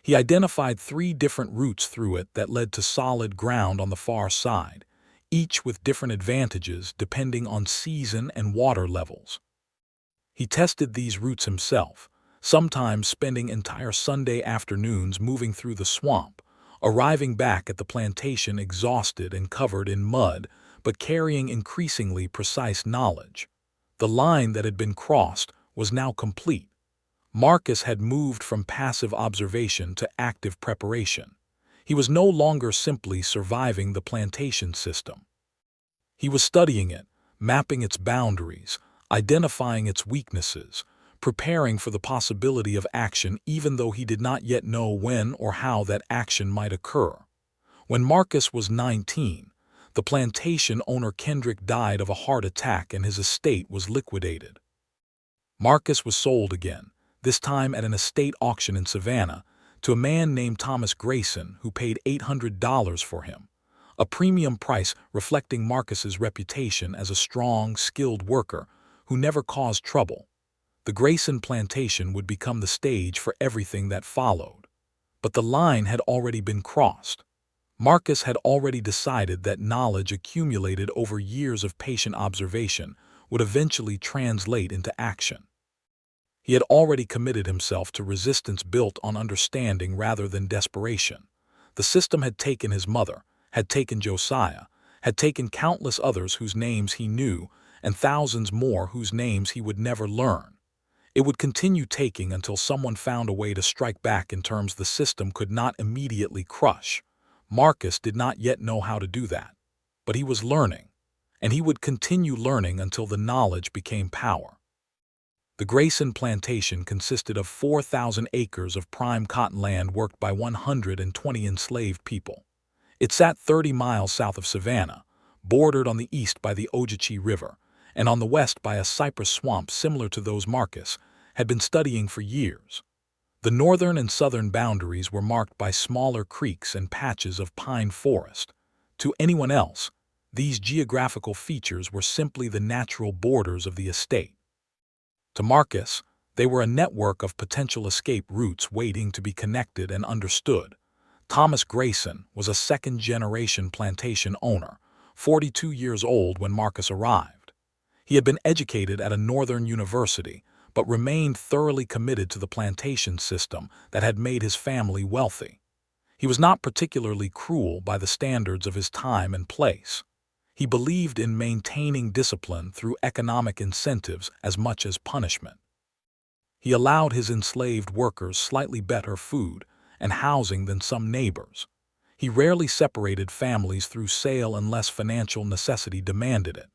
He identified 3 different routes through it that led to solid ground on the far side, each with different advantages depending on season and water levels. He tested these routes himself, sometimes spending entire Sunday afternoons moving through the swamp, arriving back at the plantation exhausted and covered in mud, but carrying increasingly precise knowledge. The line that had been crossed was now complete. Marcus had moved from passive observation to active preparation. He was no longer simply surviving the plantation system. He was studying it, mapping its boundaries, identifying its weaknesses, preparing for the possibility of action even though he did not yet know when or how that action might occur. When Marcus was 19, The plantation owner Kendrick died of a heart attack and his estate was liquidated. Marcus was sold again, this time at an estate auction in Savannah, to a man named Thomas Grayson who paid $800 for him, a premium price reflecting Marcus's reputation as a strong, skilled worker who never caused trouble. The Grayson plantation would become the stage for everything that followed. But the line had already been crossed. Marcus had already decided that knowledge accumulated over years of patient observation would eventually translate into action. He had already committed himself to resistance built on understanding rather than desperation. The system had taken his mother, had taken Josiah, had taken countless others whose names he knew, and thousands more whose names he would never learn. It would continue taking until someone found a way to strike back in terms the system could not immediately crush. Marcus did not yet know how to do that, but he was learning, and he would continue learning until the knowledge became power. The Grayson plantation consisted of 4,000 acres of prime cotton land worked by 120 enslaved people. It sat 30 miles south of Savannah, bordered on the east by the Ogeechee River, and on the west by a cypress swamp similar to those Marcus had been studying for years. The northern and southern boundaries were marked by smaller creeks and patches of pine forest. To anyone else, these geographical features were simply the natural borders of the estate. To Marcus, they were a network of potential escape routes waiting to be connected and understood. Thomas Grayson was a second-generation plantation owner, 42 years old when Marcus arrived. He had been educated at a northern university, but remained thoroughly committed to the plantation system that had made his family wealthy. He was not particularly cruel by the standards of his time and place. He believed in maintaining discipline through economic incentives as much as punishment. He allowed his enslaved workers slightly better food and housing than some neighbors. He rarely separated families through sale unless financial necessity demanded it.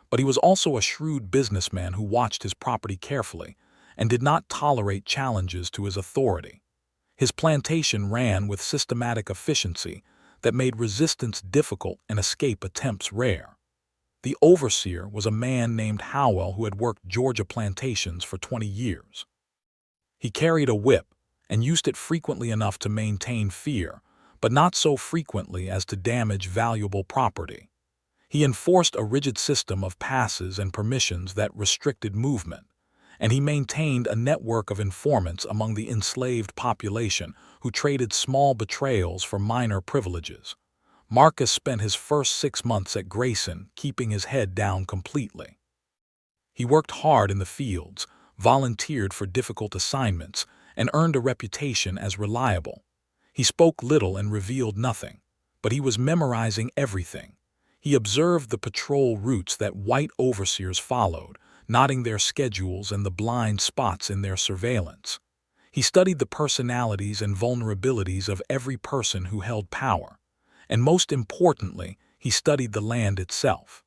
But he was also a shrewd businessman who watched his property carefully and did not tolerate challenges to his authority. His plantation ran with systematic efficiency that made resistance difficult and escape attempts rare. The overseer was a man named Howell who had worked Georgia plantations for 20 years. He carried a whip and used it frequently enough to maintain fear, but not so frequently as to damage valuable property. He enforced a rigid system of passes and permissions that restricted movement, and he maintained a network of informants among the enslaved population who traded small betrayals for minor privileges. Marcus spent his first 6 months at Grayson keeping his head down completely. He worked hard in the fields, volunteered for difficult assignments, and earned a reputation as reliable. He spoke little and revealed nothing, but he was memorizing everything. He observed the patrol routes that white overseers followed, noting their schedules and the blind spots in their surveillance. He studied the personalities and vulnerabilities of every person who held power, and most importantly, he studied the land itself.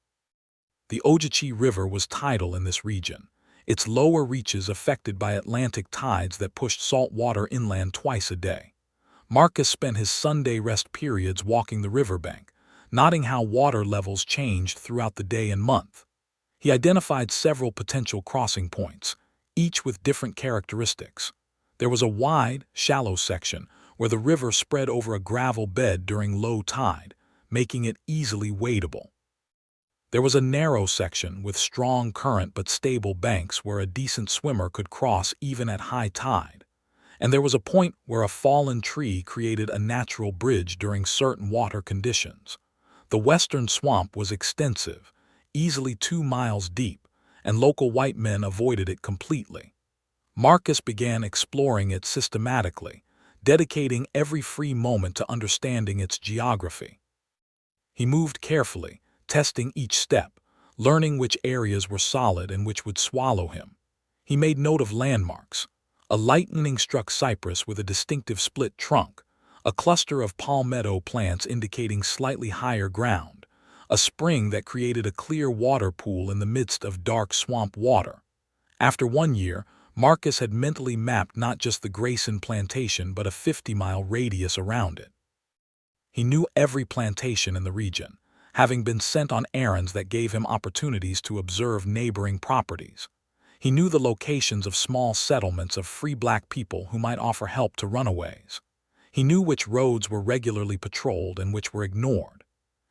The Ogeechee River was tidal in this region, its lower reaches affected by Atlantic tides that pushed salt water inland twice a day. Marcus spent his Sunday rest periods walking the riverbank, noting how water levels changed throughout the day and month. He identified several potential crossing points, each with different characteristics. There was a wide, shallow section where the river spread over a gravel bed during low tide, making it easily wadable. There was a narrow section with strong current but stable banks where a decent swimmer could cross even at high tide. And there was a point where a fallen tree created a natural bridge during certain water conditions. The western swamp was extensive, easily 2 miles deep, and local white men avoided it completely. Marcus began exploring it systematically, dedicating every free moment to understanding its geography. He moved carefully, testing each step, learning which areas were solid and which would swallow him. He made note of landmarks: a lightning-struck cypress with a distinctive split trunk, a cluster of palmetto plants indicating slightly higher ground, a spring that created a clear water pool in the midst of dark swamp water. After 1 year, Marcus had mentally mapped not just the Grayson plantation but a 50-mile radius around it. He knew every plantation in the region, having been sent on errands that gave him opportunities to observe neighboring properties. He knew the locations of small settlements of free black people who might offer help to runaways. He knew which roads were regularly patrolled and which were ignored.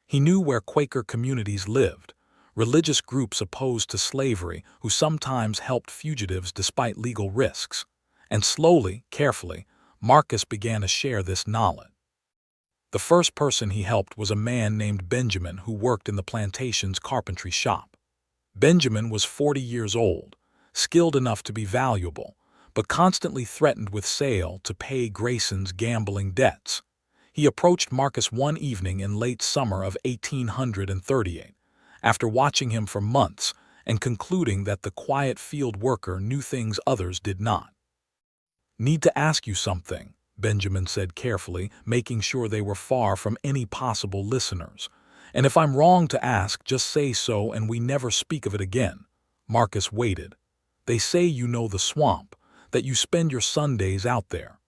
He knew where Quaker communities lived, religious groups opposed to slavery who sometimes helped fugitives despite legal risks. And slowly, carefully, Marcus began to share this knowledge. The first person he helped was a man named Benjamin who worked in the plantation's carpentry shop. Benjamin was 40 years old, skilled enough to be valuable, but constantly threatened with sale to pay Grayson's gambling debts. He approached Marcus one evening in late summer of 1838, after watching him for months and concluding that the quiet field worker knew things others did not. "Need to ask you something," Benjamin said carefully, making sure they were far from any possible listeners. "And if I'm wrong to ask, just say so and we never speak of it again." Marcus waited. "They say you know the swamp, that you spend your Sundays out there.